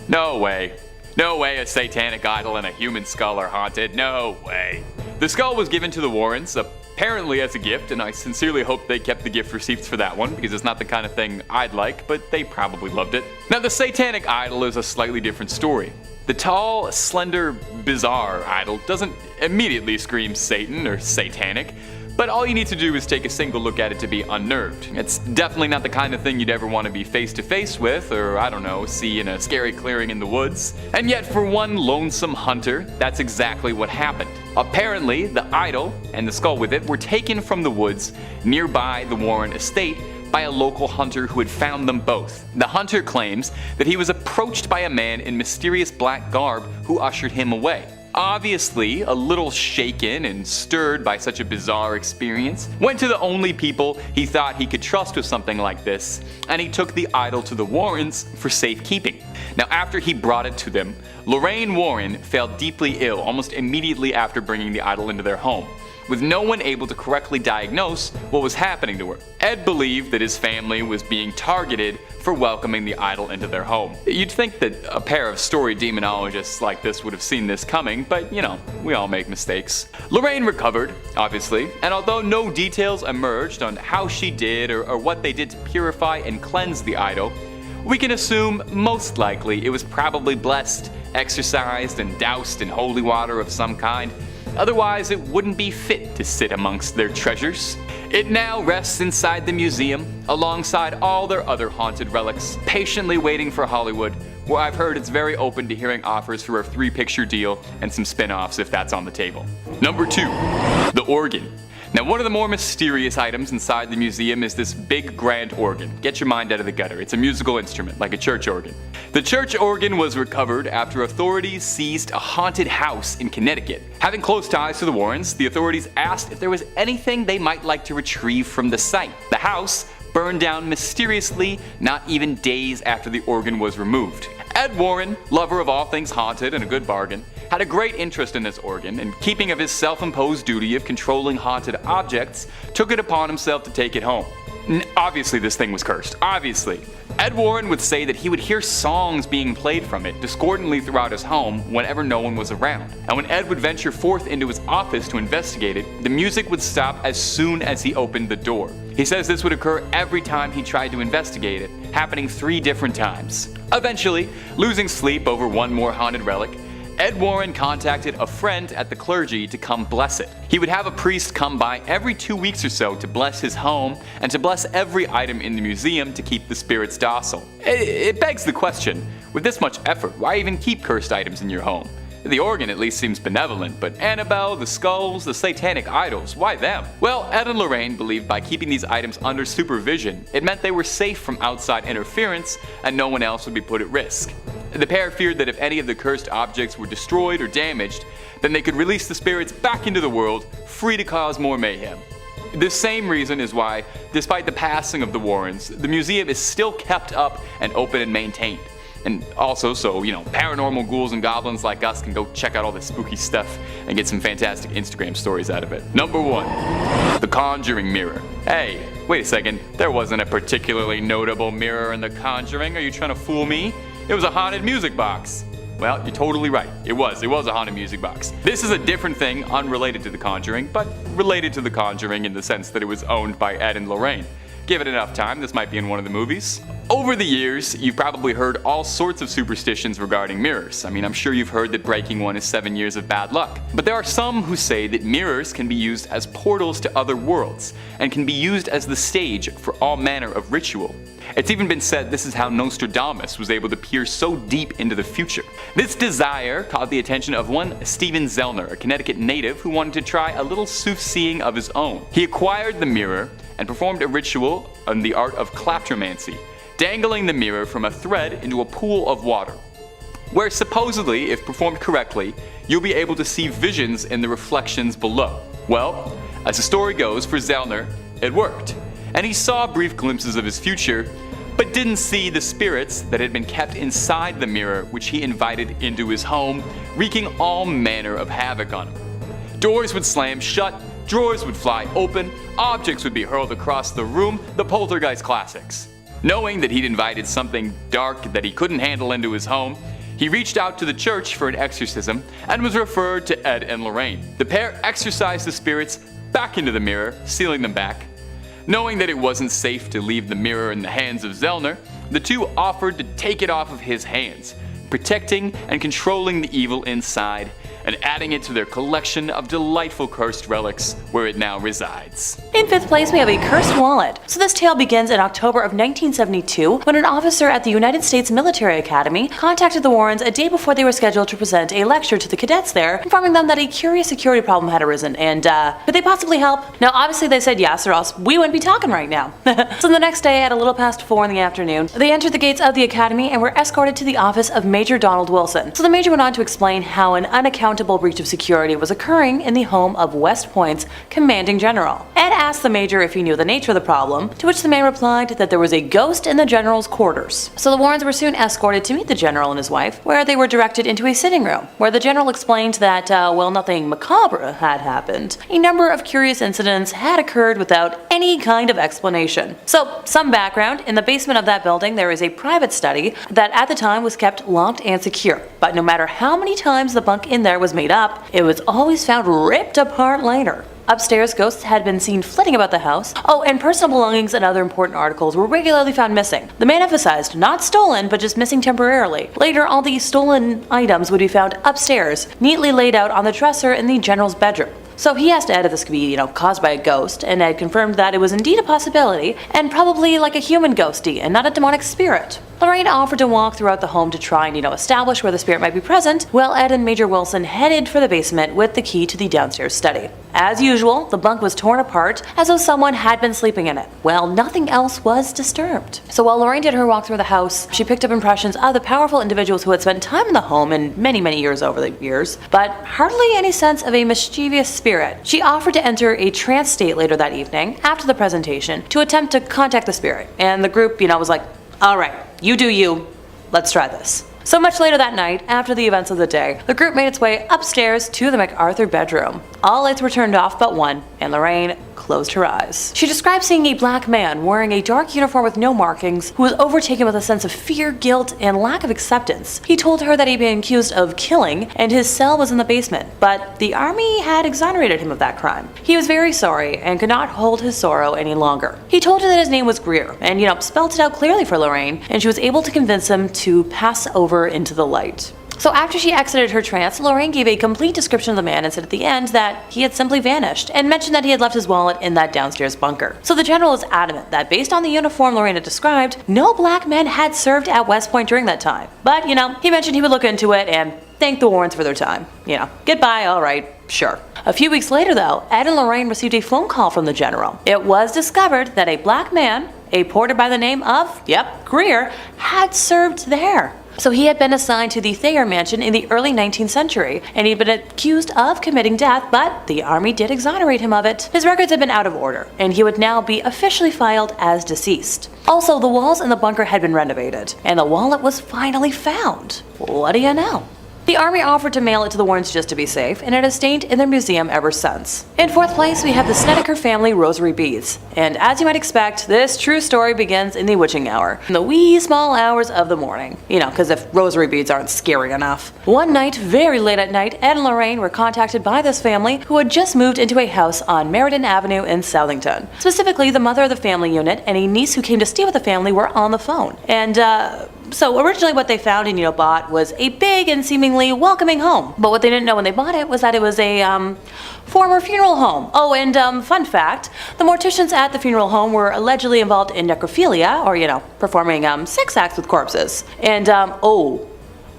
No way. No way a satanic idol and a human skull are haunted. No way. The skull was given to the Warrens, apparently as a gift, and I sincerely hope they kept the gift receipts for that one, because it's not the kind of thing I'd like, but they probably loved it. Now, the satanic idol is a slightly different story. The tall, slender, bizarre idol doesn't immediately scream Satan or satanic, but all you need to do is take a single look at it to be unnerved. It's definitely not the kind of thing you'd ever want to be face to face with, or I don't know, see in a scary clearing in the woods. And yet for one lonesome hunter, that's exactly what happened. Apparently, the idol and the skull with it were taken from the woods nearby the Warren estate by a local hunter who had found them both. The hunter claims that he was approached by a man in mysterious black garb who ushered him away. Obviously, a little shaken and stirred by such a bizarre experience, went to the only people he thought he could trust with something like this, and he took the idol to the Warrens for safekeeping. Now, after he brought it to them, Lorraine Warren fell deeply ill almost immediately after bringing the idol into their home, with no one able to correctly diagnose what was happening to her. Ed believed that his family was being targeted for welcoming the idol into their home. You'd think that a pair of story demonologists like this would have seen this coming, but you know, we all make mistakes. Lorraine recovered, obviously, and although no details emerged on how she did or what they did to purify and cleanse the idol, we can assume most likely it was probably blessed, exorcised, and doused in holy water of some kind. Otherwise, it wouldn't be fit to sit amongst their treasures. It now rests inside the museum, alongside all their other haunted relics, patiently waiting for Hollywood, where I've heard it's very open to hearing offers for a 3-picture deal and some spin-offs if that's on the table. Number 2, the organ. Now, one of the more mysterious items inside the museum is this big grand organ. Get your mind out of the gutter. It's a musical instrument, like a church organ. The church organ was recovered after authorities seized a haunted house in Connecticut. Having close ties to the Warrens, the authorities asked if there was anything they might like to retrieve from the site. The house burned down mysteriously not even days after the organ was removed. Ed Warren, lover of all things haunted and a good bargain, had a great interest in this organ, and keeping of his self-imposed duty of controlling haunted objects, took it upon himself to take it home. Obviously this thing was cursed, obviously. Ed Warren would say that he would hear songs being played from it discordantly throughout his home whenever no one was around. And when Ed would venture forth into his office to investigate it, the music would stop as soon as he opened the door. He says this would occur every time he tried to investigate it, happening 3 different times. Eventually, losing sleep over one more haunted relic, Ed Warren contacted a friend at the clergy to come bless it. He would have a priest come by every 2 weeks or so to bless his home and to bless every item in the museum to keep the spirits docile. It begs the question, with this much effort, why even keep cursed items in your home? The organ at least seems benevolent, but Annabelle, the skulls, the satanic idols, why them? Well, Ed and Lorraine believed by keeping these items under supervision, it meant they were safe from outside interference and no one else would be put at risk. The pair feared that if any of the cursed objects were destroyed or damaged, then they could release the spirits back into the world, free to cause more mayhem. This same reason is why, despite the passing of the Warrens, the museum is still kept up and open and maintained. And also so, paranormal ghouls and goblins like us can go check out all this spooky stuff and get some fantastic Instagram stories out of it. Number 1, the Conjuring mirror. Hey, wait a second, there wasn't a particularly notable mirror in the Conjuring. Are you trying to fool me? It was a haunted music box. Well, you're totally right. It was a haunted music box. This is a different thing unrelated to The Conjuring, but related to The Conjuring in the sense that it was owned by Ed and Lorraine. Give it enough time, this might be in one of the movies. Over the years, you've probably heard all sorts of superstitions regarding mirrors. I'm sure you've heard that breaking one is 7 years of bad luck. But there are some who say that mirrors can be used as portals to other worlds, and can be used as the stage for all manner of ritual. It's even been said this is how Nostradamus was able to peer so deep into the future. This desire caught the attention of one Stephen Zellner, a Connecticut native who wanted to try a little soothsaying of his own. He acquired the mirror and performed a ritual on the art of kleptomancy, dangling the mirror from a thread into a pool of water, where supposedly, if performed correctly, you'll be able to see visions in the reflections below. Well, as the story goes, for Zellner, it worked, and he saw brief glimpses of his future, but didn't see the spirits that had been kept inside the mirror which he invited into his home, wreaking all manner of havoc on him. Doors would slam shut, drawers would fly open, objects would be hurled across the room, the poltergeist classics. Knowing that he'd invited something dark that he couldn't handle into his home, He reached out to the church for an exorcism and was referred to Ed and Lorraine. The pair exorcised the spirits back into the mirror, sealing them back. Knowing that it wasn't safe to leave the mirror in the hands of Zellner, the two offered to take it off of his hands, protecting and controlling the evil inside, and adding it to their collection of delightful cursed relics where it now resides. In fifth place, we have a cursed wallet. So this tale begins in October of 1972 when an officer at the United States Military Academy contacted the Warrens a day before they were scheduled to present a lecture to the cadets there, informing them that a curious security problem had arisen and, could they possibly help? Now obviously they said yes, or else we wouldn't be talking right now. So the next day at a little past 4 in the afternoon, they entered the gates of the academy and were escorted to the office of Major Donald Wilson. So the Major went on to explain how an unaccountable breach of security was occurring in the home of West Point's commanding general. Ed asked the Major if he knew the nature of the problem, to which the man replied that there was a ghost in the general's quarters. So the Warrens were soon escorted to meet the general and his wife, where they were directed into a sitting room, where the general explained that, while nothing macabre had happened, a number of curious incidents had occurred without any kind of explanation. So, some background: in the basement of that building there is a private study that at the time was kept locked and secure, but no matter how many times the bunk in there was made up, it was always found ripped apart later. Upstairs, ghosts had been seen flitting about the house. Oh, and personal belongings and other important articles were regularly found missing. The man emphasized not stolen, but just missing temporarily. Later, all these stolen items would be found upstairs, neatly laid out on the dresser in the general's bedroom. So he asked Ed if this could be, caused by a ghost, and Ed confirmed that it was indeed a possibility, and probably like a human ghosty and not a demonic spirit. Lorraine offered to walk throughout the home to try and, establish where the spirit might be present, while Ed and Major Wilson headed for the basement with the key to the downstairs study. As usual, the bunk was torn apart as though someone had been sleeping in it, while nothing else was disturbed. So while Lorraine did her walk through the house, she picked up impressions of the powerful individuals who had spent time in the home in many, many years over the years, but hardly any sense of a mischievous spirit. She offered to enter a trance state later that evening, after the presentation, to attempt to contact the spirit, and the group, was like, alright, you do you, let's try this. So much later that night, after the events of the day, the group made its way upstairs to the MacArthur bedroom. All lights were turned off but one, and Lorraine closed her eyes. She described seeing a black man wearing a dark uniform with no markings, who was overtaken with a sense of fear, guilt, and lack of acceptance. He told her that he'd been accused of killing, and his cell was in the basement, but the army had exonerated him of that crime. He was very sorry, and could not hold his sorrow any longer. He told her that his name was Greer, and spelled it out clearly for Lorraine, and she was able to convince him to pass over into the light. So after she exited her trance, Lorraine gave a complete description of the man and said at the end that he had simply vanished, and mentioned that he had left his wallet in that downstairs bunker. So the general is adamant that based on the uniform Lorraine had described, no black men had served at West Point during that time. But, he mentioned he would look into it and thank the Warrens for their time. Goodbye, alright, sure. A few weeks later though, Ed and Lorraine received a phone call from the general. It was discovered that a black man, a porter by the name of, Greer, had served there. So he had been assigned to the Thayer mansion in the early 19th century, and he'd been accused of committing death, but the army did exonerate him of it. His records had been out of order, and he would now be officially filed as deceased. Also, the walls in the bunker had been renovated, and the wallet was finally found. What do you know? The army offered to mail it to the Warrens just to be safe, and it has stayed in their museum ever since. In fourth place, we have the Snedeker family rosary beads. And as you might expect, this true story begins in the witching hour, in the wee small hours of the morning. Because if rosary beads aren't scary enough. One night, very late at night, Ed and Lorraine were contacted by this family who had just moved into a house on Meriden Avenue in Southington. Specifically, the mother of the family unit and a niece who came to stay with the family were on the phone. And, so originally what they found and bought was a big and seemingly welcoming home. But what they didn't know when they bought it was that it was a former funeral home. Oh, and fun fact, the morticians at the funeral home were allegedly involved in necrophilia, or performing sex acts with corpses. And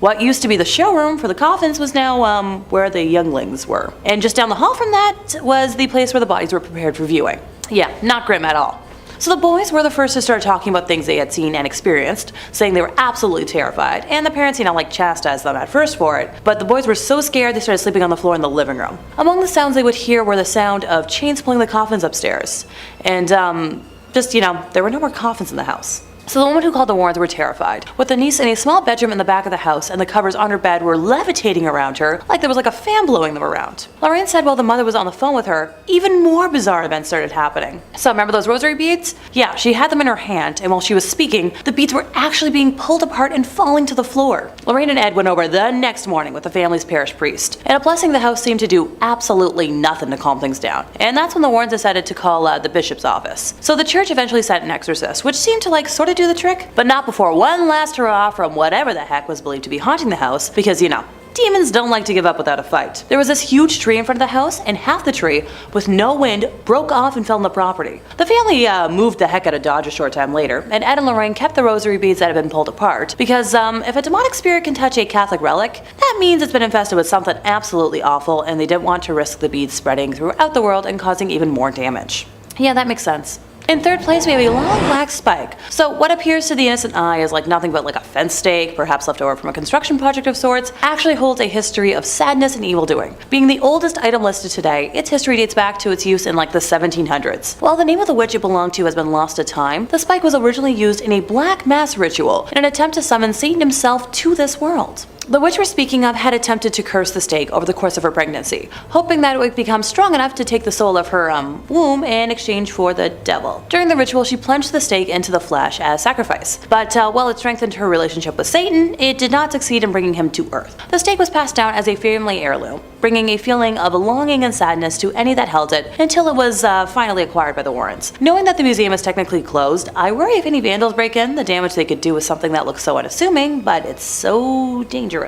what used to be the showroom for the coffins was now where the younglings were. And just down the hall from that was the place where the bodies were prepared for viewing. Yeah, not grim at all. So the boys were the first to start talking about things they had seen and experienced, saying they were absolutely terrified, and the parents, chastised them at first for it, but the boys were so scared they started sleeping on the floor in the living room. Among the sounds they would hear were the sound of chains pulling the coffins upstairs, and there were no more coffins in the house. So the woman who called the Warrens were terrified, with the niece in a small bedroom in the back of the house, and the covers on her bed were levitating around her like there was like a fan blowing them around. Lorraine said while the mother was on the phone with her, even more bizarre events started happening. So remember those rosary beads? Yeah, she had them in her hand, and while she was speaking, the beads were actually being pulled apart and falling to the floor. Lorraine and Ed went over the next morning with the family's parish priest, and a blessing the house seemed to do absolutely nothing to calm things down. And that's when the Warrens decided to call the bishop's office. So the church eventually sent an exorcist, which seemed to like sort of do the trick, but not before one last hurrah from whatever the heck was believed to be haunting the house, because you know, demons don't like to give up without a fight. There was this huge tree in front of the house, and half the tree, with no wind, broke off and fell on the property. The family moved the heck out of Dodge a short time later, and Ed and Lorraine kept the rosary beads that had been pulled apart, because if a demonic spirit can touch a Catholic relic, that means it's been infested with something absolutely awful, and they didn't want to risk the beads spreading throughout the world and causing even more damage. Yeah, that makes sense. In third place, we have a long black spike. So what appears to the innocent eye is like nothing but like a fence stake, perhaps left over from a construction project of sorts, actually holds a history of sadness and evildoing. Being the oldest item listed today, its history dates back to its use in like the 1700s. While the name of the witch it belonged to has been lost to time, the spike was originally used in a black mass ritual in an attempt to summon Satan himself to this world. The witch we're speaking of had attempted to curse the stake over the course of her pregnancy, hoping that it would become strong enough to take the soul of her womb in exchange for the devil. During the ritual, she plunged the stake into the flesh as sacrifice, but while it strengthened her relationship with Satan, it did not succeed in bringing him to Earth. The stake was passed down as a family heirloom, bringing a feeling of longing and sadness to any that held it until it was finally acquired by the Warrens. Knowing that the museum is technically closed, I worry if any vandals break in, the damage they could do with something that looks so unassuming, but it's so dangerous.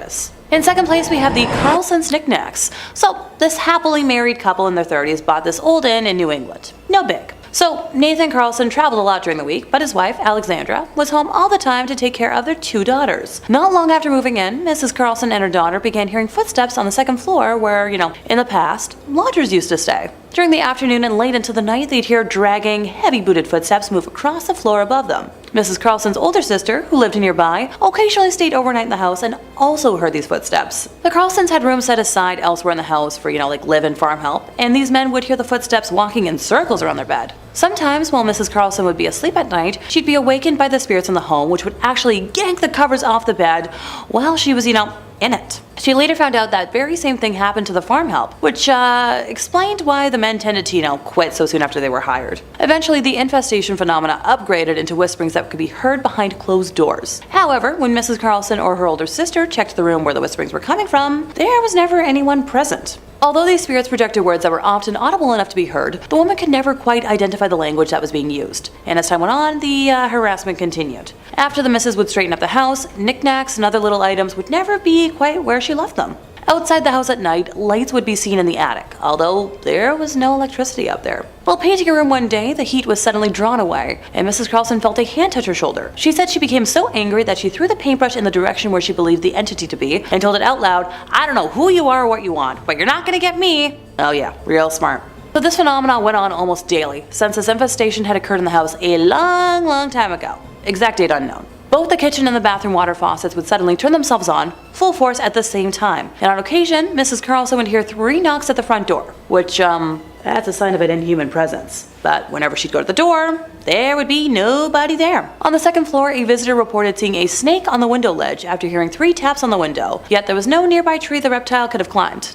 In second place, we have the Carlson's knickknacks. So, this happily married couple in their 30s bought this old inn in New England. No big. So, Nathan Carlson traveled a lot during the week, but his wife, Alexandra, was home all the time to take care of their 2 daughters. Not long after moving in, Mrs. Carlson and her daughter began hearing footsteps on the second floor where, you know, in the past, lodgers used to stay. During the afternoon and late into the night, they'd hear dragging, heavy-booted footsteps move across the floor above them. Mrs. Carlson's older sister, who lived nearby, occasionally stayed overnight in the house and also heard these footsteps. The Carlsons had rooms set aside elsewhere in the house for, you know, like live-in farm help, and these men would hear the footsteps walking in circles around their bed. Sometimes, while Mrs. Carlson would be asleep at night, she'd be awakened by the spirits in the home, which would actually yank the covers off the bed while she was, you know, in it. She later found out that very same thing happened to the farm help, which explained why the men tended to, you know, quit so soon after they were hired. Eventually, the infestation phenomena upgraded into whisperings that could be heard behind closed doors. However, when Mrs. Carlson or her older sister checked the room where the whisperings were coming from, there was never anyone present. Although these spirits projected words that were often audible enough to be heard, the woman could never quite identify the language that was being used. And as time went on, the harassment continued. After the missus would straighten up the house, knickknacks and other little items would never be quite where she left them. Outside the house at night, lights would be seen in the attic, although there was no electricity up there. While painting a room one day, the heat was suddenly drawn away, and Mrs. Carlson felt a hand touch her shoulder. She said she became so angry that she threw the paintbrush in the direction where she believed the entity to be, and told it out loud, "I don't know who you are or what you want, but you're not gonna get me." Oh yeah, real smart. So this phenomenon went on almost daily, since this infestation had occurred in the house a long time ago. Exact date unknown. Both the kitchen and the bathroom water faucets would suddenly turn themselves on, full force at the same time. And on occasion, Mrs. Carlson would hear 3 knocks at the front door, which, that's a sign of an inhuman presence. But whenever she'd go to the door, there would be nobody there. On the second floor, a visitor reported seeing a snake on the window ledge after hearing 3 taps on the window, yet there was no nearby tree the reptile could have climbed.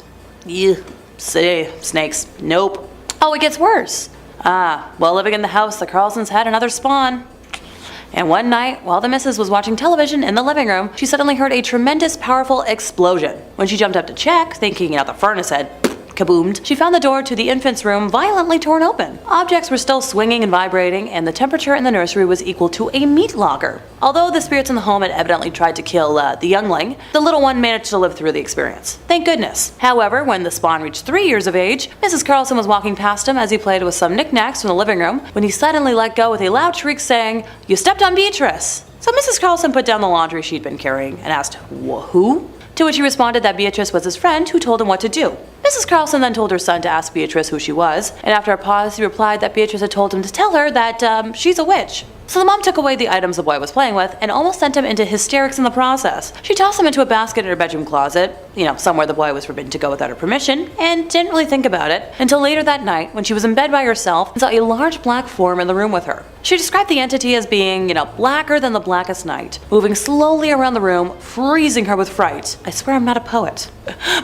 Ew, snakes, nope. Oh, it gets worse. While living in the house, the Carlsons had another spawn. And one night, while the missus was watching television in the living room, she suddenly heard a tremendous, powerful explosion. When she jumped up to check, thinking, you know, the furnace had kaboomed, she found the door to the infant's room violently torn open. Objects were still swinging and vibrating, and the temperature in the nursery was equal to a meat locker. Although the spirits in the home had evidently tried to kill the youngling, the little one managed to live through the experience. Thank goodness. However, when the spawn reached 3 years of age, Mrs. Carlson was walking past him as he played with some knickknacks from the living room, when he suddenly let go with a loud shriek saying, "You stepped on Beatrice!" So Mrs. Carlson put down the laundry she'd been carrying and asked, "Who?" To which he responded that Beatrice was his friend who told him what to do. Mrs. Carlson then told her son to ask Beatrice who she was, and after a pause he replied that Beatrice had told him to tell her that she's a witch. So the mom took away the items the boy was playing with and almost sent him into hysterics in the process. She tossed him into a basket in her bedroom closet, somewhere the boy was forbidden to go without her permission, and didn't really think about it until later that night when she was in bed by herself and saw a large black form in the room with her. She described the entity as being, blacker than the blackest night, moving slowly around the room, freezing her with fright. I swear I'm not a poet.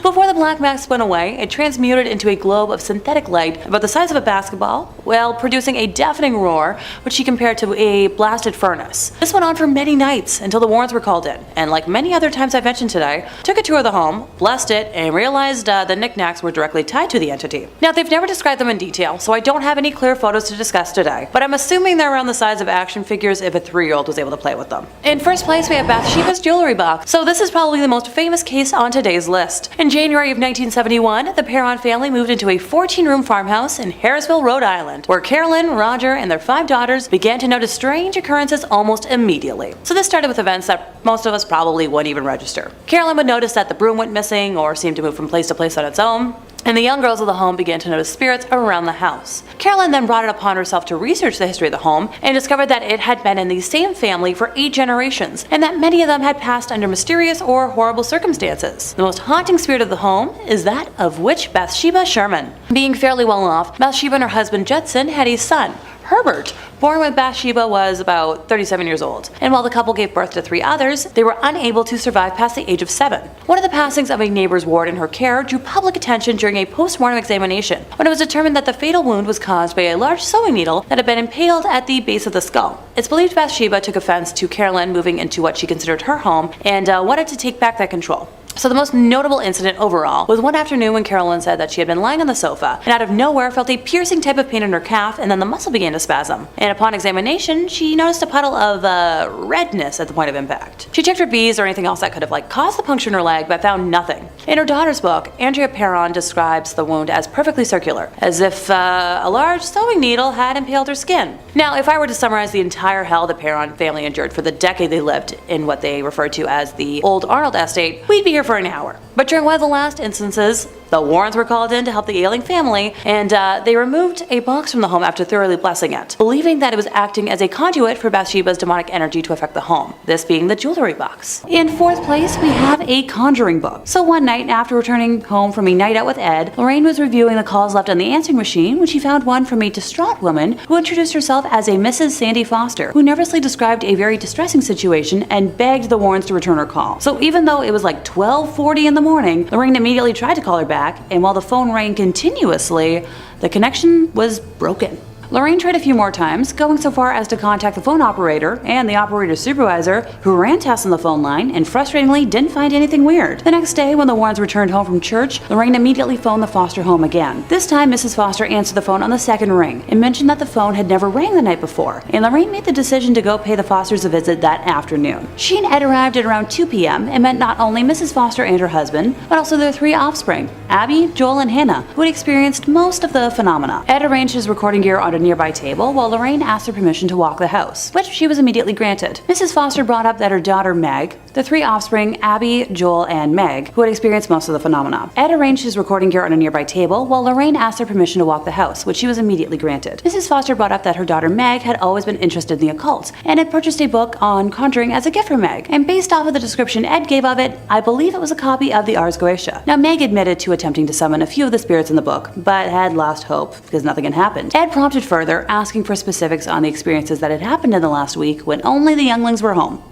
Before the black mask went away, it transmuted into a globe of synthetic light about the size of a basketball, while producing a deafening roar, which she compared to a blasted furnace. This went on for many nights until the Warrens were called in, and like many other times I've mentioned today, took a tour of the home, blessed it, and realized the knickknacks were directly tied to the entity. Now, they've never described them in detail, so I don't have any clear photos to discuss today, but I'm assuming they're around the size of action figures if a 3-year-old was able to play with them. In first place, we have Bathsheba's jewelry box. So this is probably the most famous case on today's list. In January of 1971, the Perron family moved into a 14-room farmhouse in Harrisville, Rhode Island, where Carolyn, Roger, and their 5 daughters began to notice strange occurrences almost immediately. So this started with events that most of us probably wouldn't even register. Carolyn would notice that the broom went missing or seemed to move from place to place on its own, and the young girls of the home began to notice spirits around the house. Carolyn then brought it upon herself to research the history of the home and discovered that it had been in the same family for 8 generations, and that many of them had passed under mysterious or horrible circumstances. The most haunting spirit of the home is that of witch Bathsheba Sherman. Being fairly well off, Bathsheba and her husband Judson had a son, Herbert, born when Bathsheba was about 37 years old, and while the couple gave birth to 3 others, they were unable to survive past the age of 7. One of the passings of a neighbor's ward in her care drew public attention during a post-mortem examination, when it was determined that the fatal wound was caused by a large sewing needle that had been impaled at the base of the skull. It's believed Bathsheba took offense to Carolyn moving into what she considered her home and wanted to take back that control. So the most notable incident overall was one afternoon when Carolyn said that she had been lying on the sofa and out of nowhere felt a piercing type of pain in her calf, and then the muscle began to spasm. And upon examination, she noticed a puddle of redness at the point of impact. She checked for bees or anything else that could have caused the puncture in her leg, but found nothing. In her daughter's book, Andrea Perron describes the wound as perfectly circular, as if a large sewing needle had impaled her skin. Now, if I were to summarize the entire hell the Perron family endured for the decade they lived in what they referred to as the Old Arnold Estate, we'd be here for an hour. But during one of the last instances, the Warrens were called in to help the ailing family, and they removed a box from the home after thoroughly blessing it, believing that it was acting as a conduit for Bathsheba's demonic energy to affect the home, this being the jewelry box. In 4th place, we have a Conjuring book. So one night, after returning home from a night out with Ed, Lorraine was reviewing the calls left on the answering machine when she found one from a distraught woman who introduced herself as a Mrs. Sandy Foster, who nervously described a very distressing situation and begged the Warrens to return her call. So even though it was 12:40 in the morning, Lorraine immediately tried to call her back, and while the phone rang continuously, the connection was broken. Lorraine tried a few more times, going so far as to contact the phone operator and the operator's supervisor, who ran tests on the phone line and frustratingly didn't find anything weird. The next day, when the Warrens returned home from church, Lorraine immediately phoned the Foster home again. This time, Mrs. Foster answered the phone on the second ring and mentioned that the phone had never rang the night before, and Lorraine made the decision to go pay the Fosters a visit that afternoon. She and Ed arrived at around 2 p.m. and met not only Mrs. Foster and her husband, but also their 3 offspring, Abby, Joel, and Hannah, who had experienced most of the phenomena. Ed arranged his recording gear on a nearby table while Lorraine asked her permission to walk the house, which she was immediately granted. Mrs. Foster brought up that her daughter Meg, the 3 offspring, Abby, Joel, and Meg, who had experienced most of the phenomena. Ed arranged his recording gear on a nearby table while Lorraine asked her permission to walk the house, which she was immediately granted. Mrs. Foster brought up that her daughter Meg had always been interested in the occult and had purchased a book on Conjuring as a gift for Meg, and based off of the description Ed gave of it, I believe it was a copy of the Ars Goetia. Now, Meg admitted to attempting to summon a few of the spirits in the book, but had lost hope because nothing had happened. Ed prompted further, asking for specifics on the experiences that had happened in the last week when only the younglings were home.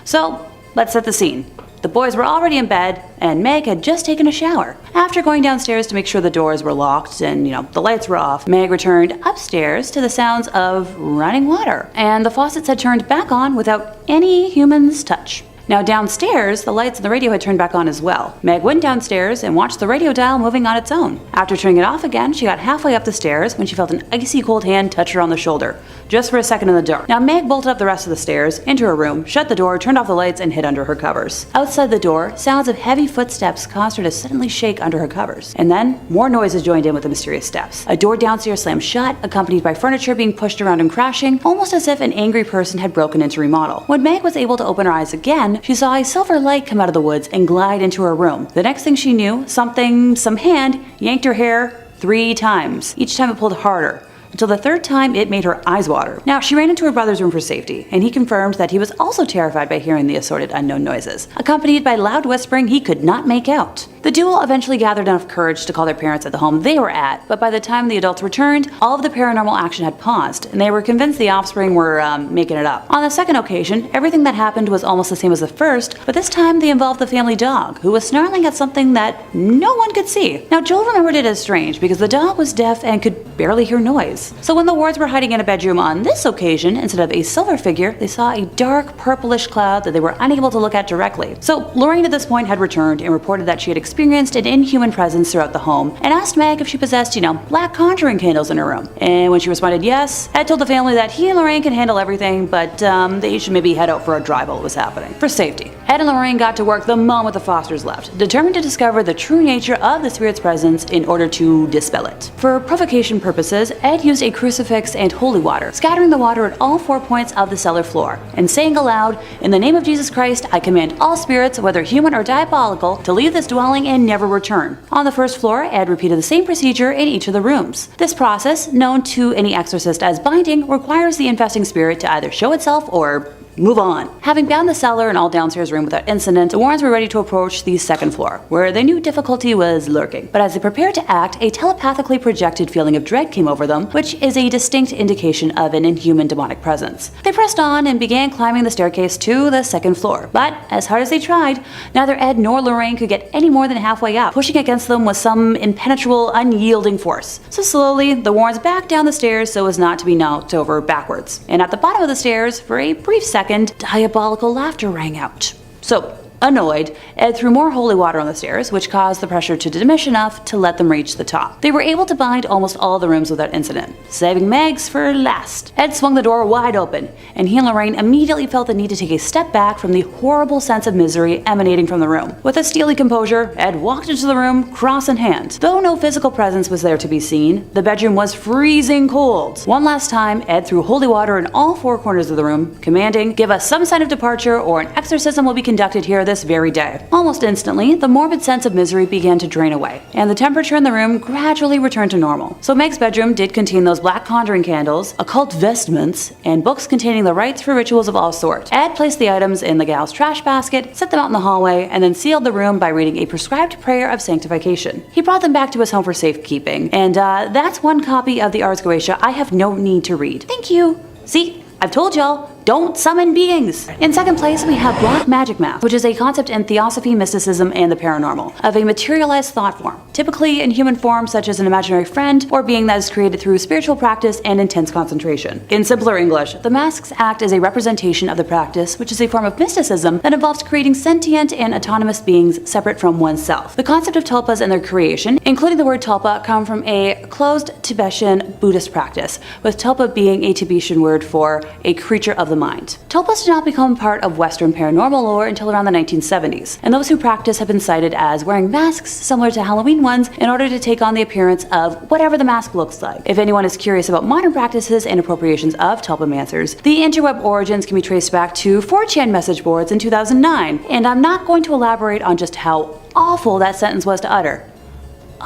So, let's set the scene. The boys were already in bed, and Meg had just taken a shower. After going downstairs to make sure the doors were locked and, the lights were off, Meg returned upstairs to the sounds of running water, and the faucets had turned back on without any human's touch. Now downstairs, the lights and the radio had turned back on as well. Meg went downstairs and watched the radio dial moving on its own. After turning it off again, she got halfway up the stairs when she felt an icy cold hand touch her on the shoulder, just for a second in the dark. Now Meg bolted up the rest of the stairs, into her room, shut the door, turned off the lights, and hid under her covers. Outside the door, sounds of heavy footsteps caused her to suddenly shake under her covers. And then, more noises joined in with the mysterious steps. A door downstairs slammed shut, accompanied by furniture being pushed around and crashing, almost as if an angry person had broken into remodel. When Meg was able to open her eyes again, she saw a silver light come out of the woods and glide into her room. The next thing she knew, some hand, yanked her hair 3 times. Each time it pulled harder. until the third time it made her eyes water. Now, she ran into her brother's room for safety, and he confirmed that he was also terrified by hearing the assorted unknown noises, accompanied by loud whispering he could not make out. The duo eventually gathered enough courage to call their parents at the home they were at, but by the time the adults returned, all of the paranormal action had paused, and they were convinced the offspring were making it up. On the second occasion, everything that happened was almost the same as the first, but this time they involved the family dog, who was snarling at something that no one could see. Now, Joel remembered it as strange because the dog was deaf and could barely hear noise. So when the Wards were hiding in a bedroom on this occasion, instead of a silver figure, they saw a dark purplish cloud that they were unable to look at directly. So Lorraine at this point had returned and reported that she had experienced an inhuman presence throughout the home and asked Meg if she possessed, black conjuring candles in her room. And when she responded yes, Ed told the family that he and Lorraine can handle everything, but they should maybe head out for a drive while it was happening, for safety. Ed and Lorraine got to work the moment the Fosters left, determined to discover the true nature of the spirit's presence in order to dispel it. For provocation purposes, Ed used a crucifix and holy water, scattering the water at all 4 points of the cellar floor, and saying aloud, "In the name of Jesus Christ, I command all spirits, whether human or diabolical, to leave this dwelling and never return." On the first floor, Ed repeated the same procedure in each of the rooms. This process, known to any exorcist as binding, requires the infesting spirit to either show itself or move on. Having bound the cellar and all downstairs room without incident, the Warrens were ready to approach the second floor, where they knew difficulty was lurking. But as they prepared to act, a telepathically projected feeling of dread came over them, which is a distinct indication of an inhuman demonic presence. They pressed on and began climbing the staircase to the second floor. But as hard as they tried, neither Ed nor Lorraine could get any more than halfway up. Pushing against them was some impenetrable, unyielding force. So slowly, the Warrens backed down the stairs so as not to be knocked over backwards. And at the bottom of the stairs, for a brief second, diabolical laughter rang out. So, annoyed, Ed threw more holy water on the stairs, which caused the pressure to diminish enough to let them reach the top. They were able to bind almost all the rooms without incident, saving Meg's for last. Ed swung the door wide open, and he and Lorraine immediately felt the need to take a step back from the horrible sense of misery emanating from the room. With a steely composure, Ed walked into the room, cross in hand. Though no physical presence was there to be seen, the bedroom was freezing cold. One last time, Ed threw holy water in all 4 corners of the room, commanding, "Give us some sign of departure or an exorcism will be conducted here this very day." Almost instantly, the morbid sense of misery began to drain away, and the temperature in the room gradually returned to normal. So Meg's bedroom did contain those black conjuring candles, occult vestments, and books containing the rites for rituals of all sorts. Ed placed the items in the gal's trash basket, set them out in the hallway, and then sealed the room by reading a prescribed prayer of sanctification. He brought them back to his home for safekeeping, and that's one copy of the Ars Goetia I have no need to read. Thank you. See? I've told y'all, don't summon beings! In second place, we have black magic math, which is a concept in theosophy, mysticism, and the paranormal, of a materialized thought form, typically in human form such as an imaginary friend or being that is created through spiritual practice and intense concentration. In simpler English, the masks act as a representation of the practice, which is a form of mysticism that involves creating sentient and autonomous beings separate from oneself. The concept of tulpas and their creation, including the word tulpa, come from a closed Tibetan Buddhist practice, with tulpa being a Tibetan word for a creature of the mind. Tulpas did not become part of Western paranormal lore until around the 1970s, and those who practice have been cited as wearing masks similar to Halloween ones in order to take on the appearance of whatever the mask looks like. If anyone is curious about modern practices and appropriations of tulpamancers, the interweb origins can be traced back to 4chan message boards in 2009, and I'm not going to elaborate on just how awful that sentence was to utter.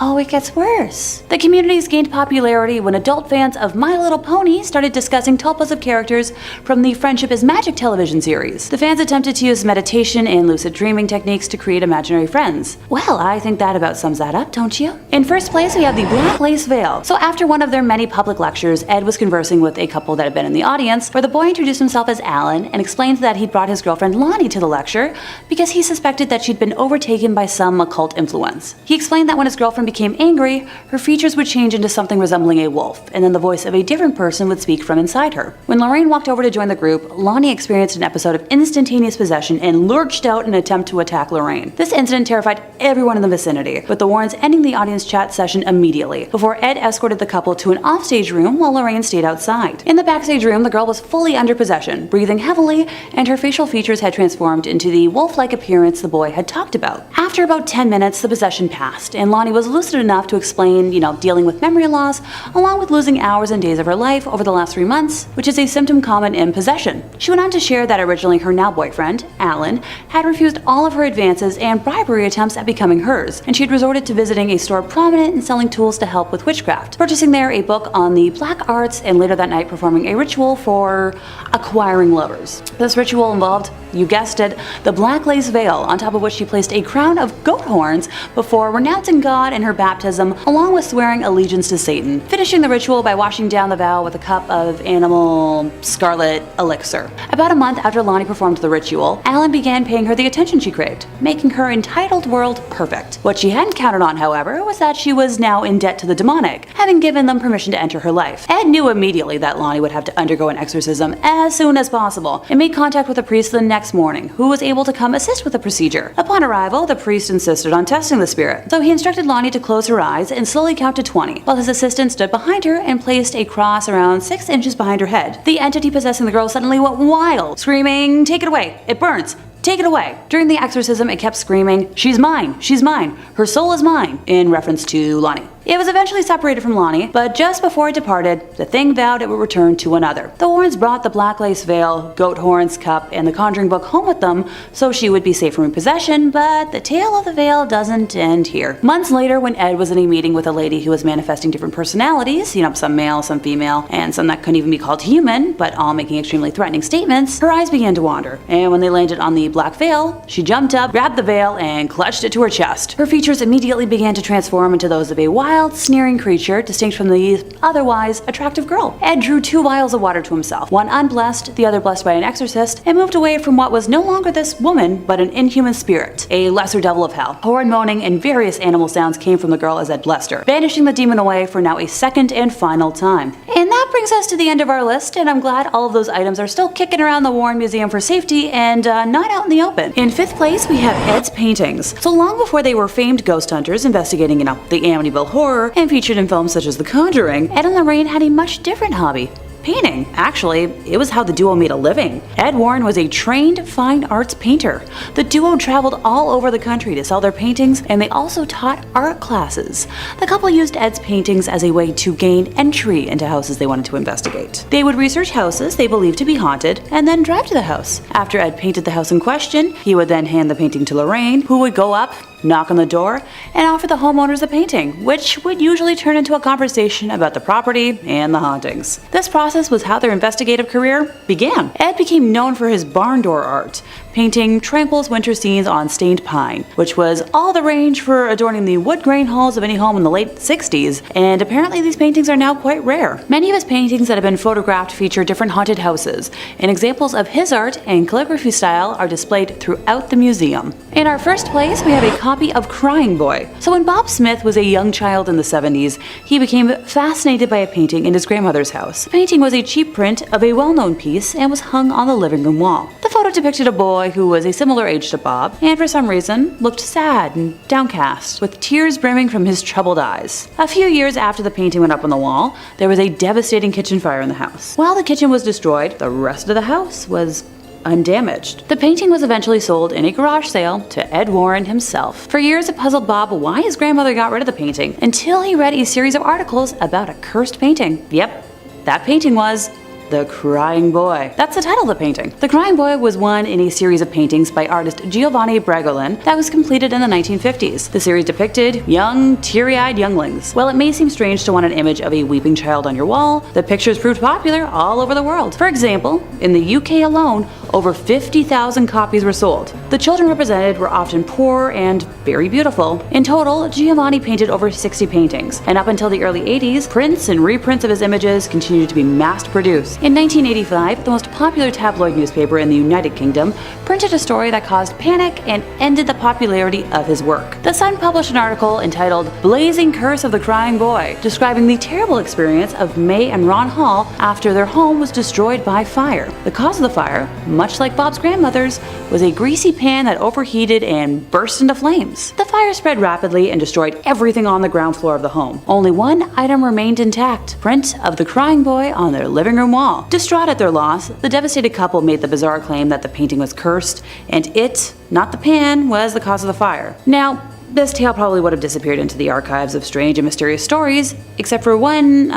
Oh, it gets worse. The communities gained popularity when adult fans of My Little Pony started discussing tulpas of characters from the Friendship is Magic television series. The fans attempted to use meditation and lucid dreaming techniques to create imaginary friends. Well, I think that about sums that up, don't you? In first place, we have the Black Lace Veil. So after one of their many public lectures, Ed was conversing with a couple that had been in the audience, where the boy introduced himself as Alan and explained that he'd brought his girlfriend Lonnie to the lecture because he suspected that she'd been overtaken by some occult influence. He explained that when his girlfriend became angry, her features would change into something resembling a wolf, and then the voice of a different person would speak from inside her. When Lorraine walked over to join the group, Lonnie experienced an episode of instantaneous possession and lurched out in an attempt to attack Lorraine. This incident terrified everyone in the vicinity, with the Warrens ending the audience chat session immediately, before Ed escorted the couple to an offstage room while Lorraine stayed outside. In the backstage room, the girl was fully under possession, breathing heavily, and her facial features had transformed into the wolf-like appearance the boy had talked about. After about 10 minutes, the possession passed, and Lonnie was lucid enough to explain, dealing with memory loss, along with losing hours and days of her life over the last 3 months, which is a symptom common in possession. She went on to share that originally her now boyfriend, Alan, had refused all of her advances and bribery attempts at becoming hers, and she had resorted to visiting a store prominent in selling tools to help with witchcraft, purchasing there a book on the black arts, and later that night performing a ritual for acquiring lovers. This ritual involved, you guessed it, the black lace veil, on top of which she placed a crown of goat horns before renouncing God in her baptism, along with swearing allegiance to Satan, finishing the ritual by washing down the vow with a cup of animal scarlet elixir. About a month after Lonnie performed the ritual, Alan began paying her the attention she craved, making her entitled world perfect. What she hadn't counted on, however, was that she was now in debt to the demonic, having given them permission to enter her life. Ed knew immediately that Lonnie would have to undergo an exorcism as soon as possible, and made contact with a priest the next morning, who was able to come assist with the procedure. Upon arrival, the priest insisted on testing the spirit, so he instructed Lonnie to close her eyes and slowly count to 20, while his assistant stood behind her and placed a cross around 6 inches behind her head. The entity possessing the girl suddenly went wild, screaming, "Take it away! It burns! Take it away!" During the exorcism, it kept screaming, "She's mine! She's mine! Her soul is mine!" in reference to Lonnie. It was eventually separated from Lonnie, but just before it departed, the thing vowed it would return to another. The Warrens brought the black lace veil, goat horns, cup, and the Conjuring book home with them so she would be safe from repossession, but the tale of the veil doesn't end here. Months later, when Ed was in a meeting with a lady who was manifesting different personalities, some male, some female, and some that couldn't even be called human, but all making extremely threatening statements, her eyes began to wander, and when they landed on the black veil, she jumped up, grabbed the veil, and clutched it to her chest. Her features immediately began to transform into those of a wild, sneering creature, distinct from the otherwise attractive girl. Ed drew 2 vials of water to himself, one unblessed, the other blessed by an exorcist, and moved away from what was no longer this woman, but an inhuman spirit, a lesser devil of hell. Horrid moaning and various animal sounds came from the girl as Ed blessed her, banishing the demon away for now a second and final time. And that brings us to the end of our list, and I'm glad all of those items are still kicking around the Warren Museum for safety and not out in the open. In 5th place, we have Ed's paintings. So long before they were famed ghost hunters investigating, the Amityville Horror, and featured in films such as The Conjuring, Ed and Lorraine had a much different hobby. Painting. Actually, it was how the duo made a living. Ed Warren was a trained fine arts painter. The duo traveled all over the country to sell their paintings, and they also taught art classes. The couple used Ed's paintings as a way to gain entry into houses they wanted to investigate. They would research houses they believed to be haunted, and then drive to the house. After Ed painted the house in question, he would then hand the painting to Lorraine, who would go up, knock on the door, and offer the homeowners the painting, which would usually turn into a conversation about the property and the hauntings. This process was how their investigative career began. Ed became known for his barn door art, painting tranquil winter scenes on stained pine, which was all the rage for adorning the wood grain halls of any home in the late 60s, and apparently these paintings are now quite rare. Many of his paintings that have been photographed feature different haunted houses, and examples of his art and calligraphy style are displayed throughout the museum. In our first place, we have a copy of Crying Boy. So when Bob Smith was a young child in the 70s, he became fascinated by a painting in his grandmother's house. The painting was a cheap print of a well-known piece and was hung on the living room wall. The photo depicted a boy who was a similar age to Bob, and for some reason looked sad and downcast, with tears brimming from his troubled eyes. A few years after the painting went up on the wall, there was a devastating kitchen fire in the house. While the kitchen was destroyed, the rest of the house was undamaged. The painting was eventually sold in a garage sale to Ed Warren himself. For years it puzzled Bob why his grandmother got rid of the painting, until he read a series of articles about a cursed painting. Yep, that painting was The Crying Boy. That's the title of the painting. The Crying Boy was one in a series of paintings by artist Giovanni Bregolin that was completed in the 1950s. The series depicted young, teary-eyed younglings. While it may seem strange to want an image of a weeping child on your wall, the pictures proved popular all over the world. For example, in the UK alone, over 50,000 copies were sold. The children represented were often poor and very beautiful. In total, Giovanni painted over 60 paintings, and up until the early 80s, prints and reprints of his images continued to be mass-produced. In 1985, the most popular tabloid newspaper in the United Kingdom printed a story that caused panic and ended the popularity of his work. The Sun published an article entitled Blazing Curse of the Crying Boy, describing the terrible experience of May and Ron Hall after their home was destroyed by fire. The cause of the fire, much like Bob's grandmother's, was a greasy pan that overheated and burst into flames. The fire spread rapidly and destroyed everything on the ground floor of the home. Only one item remained intact: print of the Crying Boy on their living room wall. Distraught at their loss, the devastated couple made the bizarre claim that the painting was cursed, and it, not the pan, was the cause of the fire. Now, this tale probably would have disappeared into the archives of strange and mysterious stories, except for one,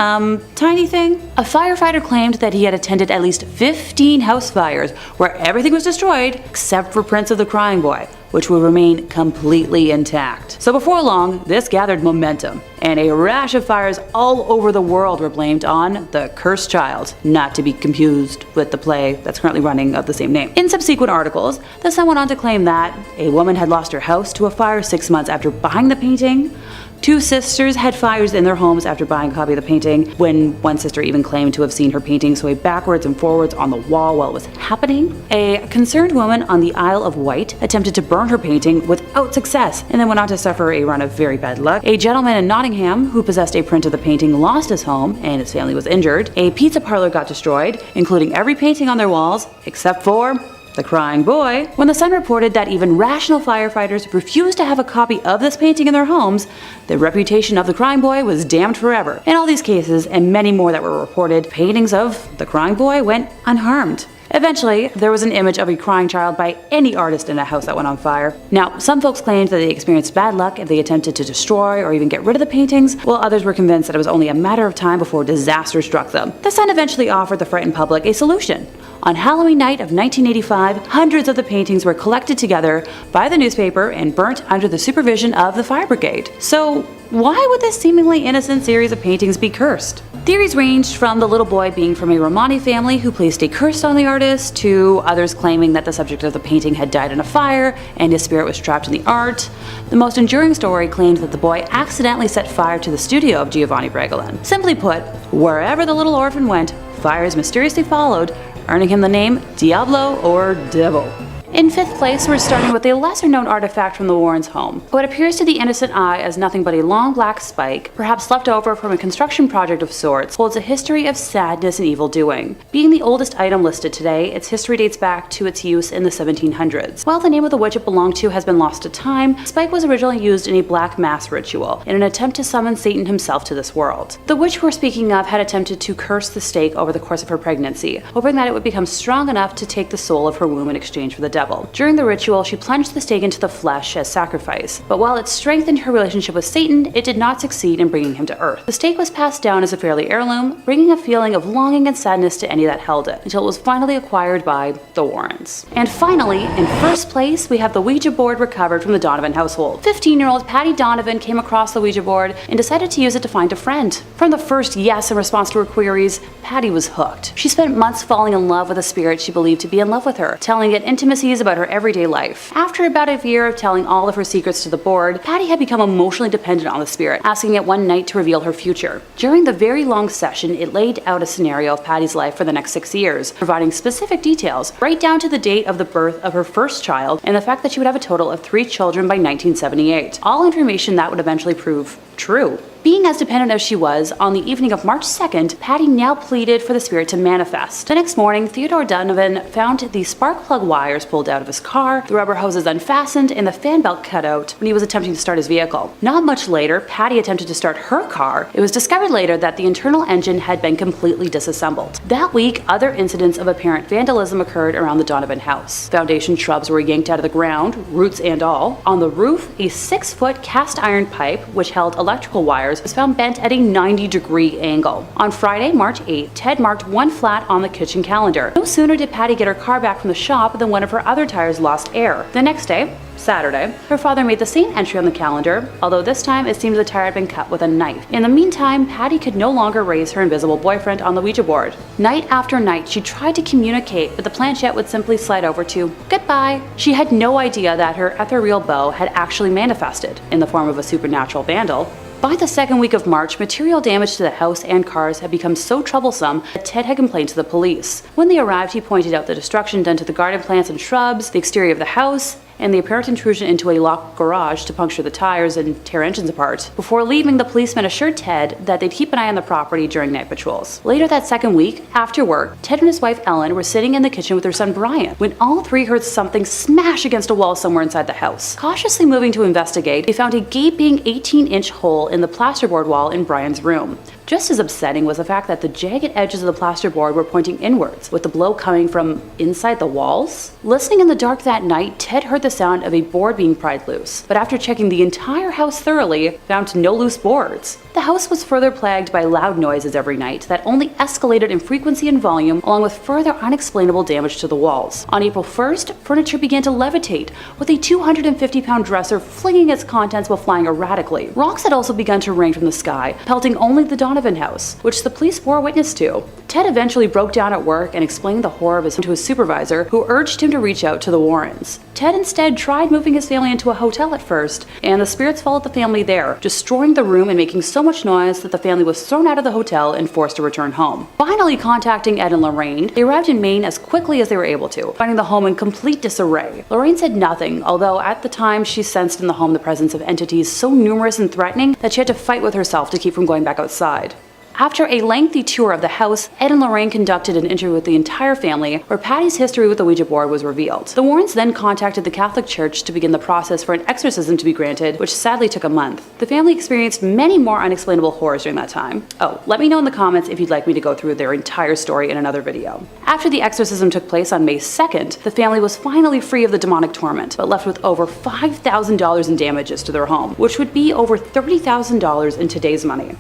tiny thing. A firefighter claimed that he had attended at least 15 house fires where everything was destroyed except for prints of the crying boy, which will remain completely intact. So before long, this gathered momentum, and a rash of fires all over the world were blamed on the cursed child, not to be confused with the play that's currently running of the same name. In subsequent articles, the Sun went on to claim that a woman had lost her house to a fire 6 months after buying the painting. 2 sisters had fires in their homes after buying a copy of the painting, when one sister even claimed to have seen her painting sway backwards and forwards on the wall while it was happening. A concerned woman on the Isle of Wight attempted to burn her painting without success, and then went on to suffer a run of very bad luck. A gentleman in Nottingham who possessed a print of the painting lost his home, and his family was injured. A pizza parlor got destroyed, including every painting on their walls, except for the crying boy. When the Sun reported that even rational firefighters refused to have a copy of this painting in their homes, the reputation of the crying boy was damned forever. In all these cases, and many more that were reported, paintings of the crying boy went unharmed. Eventually, there was an image of a crying child by any artist in a house that went on fire. Now, some folks claimed that they experienced bad luck if they attempted to destroy or even get rid of the paintings, while others were convinced that it was only a matter of time before disaster struck them. The Sun eventually offered the frightened public a solution. On Halloween night of 1985, hundreds of the paintings were collected together by the newspaper and burnt under the supervision of the fire brigade. So, why would this seemingly innocent series of paintings be cursed? Theories ranged from the little boy being from a Romani family who placed a curse on the artist, to others claiming that the subject of the painting had died in a fire and his spirit was trapped in the art. The most enduring story claimed that the boy accidentally set fire to the studio of Giovanni Bragolin. Simply put, wherever the little orphan went, fires mysteriously followed, earning him the name Diablo or Devil. In 5th place, we're starting with a lesser-known artifact from the Warrens' home. What appears to the innocent eye as nothing but a long black spike, perhaps left over from a construction project of sorts, holds a history of sadness and evil doing. Being the oldest item listed today, its history dates back to its use in the 1700s. While the name of the witch it belonged to has been lost to time, the spike was originally used in a black mass ritual, in an attempt to summon Satan himself to this world. The witch we're speaking of had attempted to curse the stake over the course of her pregnancy, hoping that it would become strong enough to take the soul of her womb in exchange for the devil. During the ritual, she plunged the stake into the flesh as sacrifice, but while it strengthened her relationship with Satan, it did not succeed in bringing him to Earth. The stake was passed down as a family heirloom, bringing a feeling of longing and sadness to any that held it, until it was finally acquired by the Warrens. And finally, in 1st place, we have the Ouija board recovered from the Donovan household. 15-year-old Patty Donovan came across the Ouija board and decided to use it to find a friend. From the first yes in response to her queries, Patty was hooked. She spent months falling in love with a spirit she believed to be in love with her, telling it intimacies about her everyday life. After about a year of telling all of her secrets to the board, Patty had become emotionally dependent on the spirit, asking it one night to reveal her future. During the very long session, it laid out a scenario of Patty's life for the next 6 years, providing specific details, right down to the date of the birth of her first child and the fact that she would have a total of 3 children by 1978. All information that would eventually prove true. Being as dependent as she was, on the evening of March 2nd, Patty now pleaded for the spirit to manifest. The next morning, Theodore Donovan found the spark plug wires pulled out of his car, the rubber hoses unfastened, and the fan belt cut out when he was attempting to start his vehicle. Not much later, Patty attempted to start her car. It was discovered later that the internal engine had been completely disassembled. That week, other incidents of apparent vandalism occurred around the Donovan house. Foundation shrubs were yanked out of the ground, roots and all. On the roof, a 6-foot cast iron pipe, which held electrical wires, was found bent at a 90-degree angle. On Friday, March 8th, Ted marked one flat on the kitchen calendar. No sooner did Patty get her car back from the shop than one of her other tires lost air. The next day, Saturday, her father made the same entry on the calendar, although this time it seems the tire had been cut with a knife. In the meantime, Patty could no longer raise her invisible boyfriend on the Ouija board. Night after night, she tried to communicate, but the planchette would simply slide over to goodbye. She had no idea that her ethereal beau had actually manifested in the form of a supernatural vandal. By the 2nd week of March, material damage to the house and cars had become so troublesome that Ted had complained to the police. When they arrived, he pointed out the destruction done to the garden plants and shrubs, the exterior of the house, and the apparent intrusion into a locked garage to puncture the tires and tear engines apart. Before leaving, the policemen assured Ted that they'd keep an eye on the property during night patrols. Later that 2nd week, after work, Ted and his wife Ellen were sitting in the kitchen with their son Brian when all 3 heard something smash against a wall somewhere inside the house. Cautiously moving to investigate, they found a gaping 18-inch hole in the plasterboard wall in Brian's room. Just as upsetting was the fact that the jagged edges of the plasterboard were pointing inwards, with the blow coming from inside the walls. Listening in the dark that night, Ted heard the sound of a board being pried loose, but after checking the entire house thoroughly, found no loose boards. The house was further plagued by loud noises every night that only escalated in frequency and volume, along with further unexplainable damage to the walls. On April 1st, furniture began to levitate, with a 250-pound dresser flinging its contents while flying erratically. Rocks had also begun to rain from the sky, pelting only the Donovan house, which the police bore witness to. Ted eventually broke down at work and explained the horror of his to his supervisor, who urged him to reach out to the Warrens. Ted instead tried moving his family into a hotel at first, and the spirits followed the family there, destroying the room and making so much noise that the family was thrown out of the hotel and forced to return home. Finally contacting Ed and Lorraine, they arrived in Maine as quickly as they were able to, finding the home in complete disarray. Lorraine said nothing, although at the time she sensed in the home the presence of entities so numerous and threatening that she had to fight with herself to keep from going back outside. After a lengthy tour of the house, Ed and Lorraine conducted an interview with the entire family, where Patty's history with the Ouija board was revealed. The Warrens then contacted the Catholic Church to begin the process for an exorcism to be granted, which sadly took a month. The family experienced many more unexplainable horrors during that time. Oh, let me know in the comments if you'd like me to go through their entire story in another video. After the exorcism took place on May 2nd, the family was finally free of the demonic torment, but left with over $5,000 in damages to their home, which would be over $30,000 in today's money.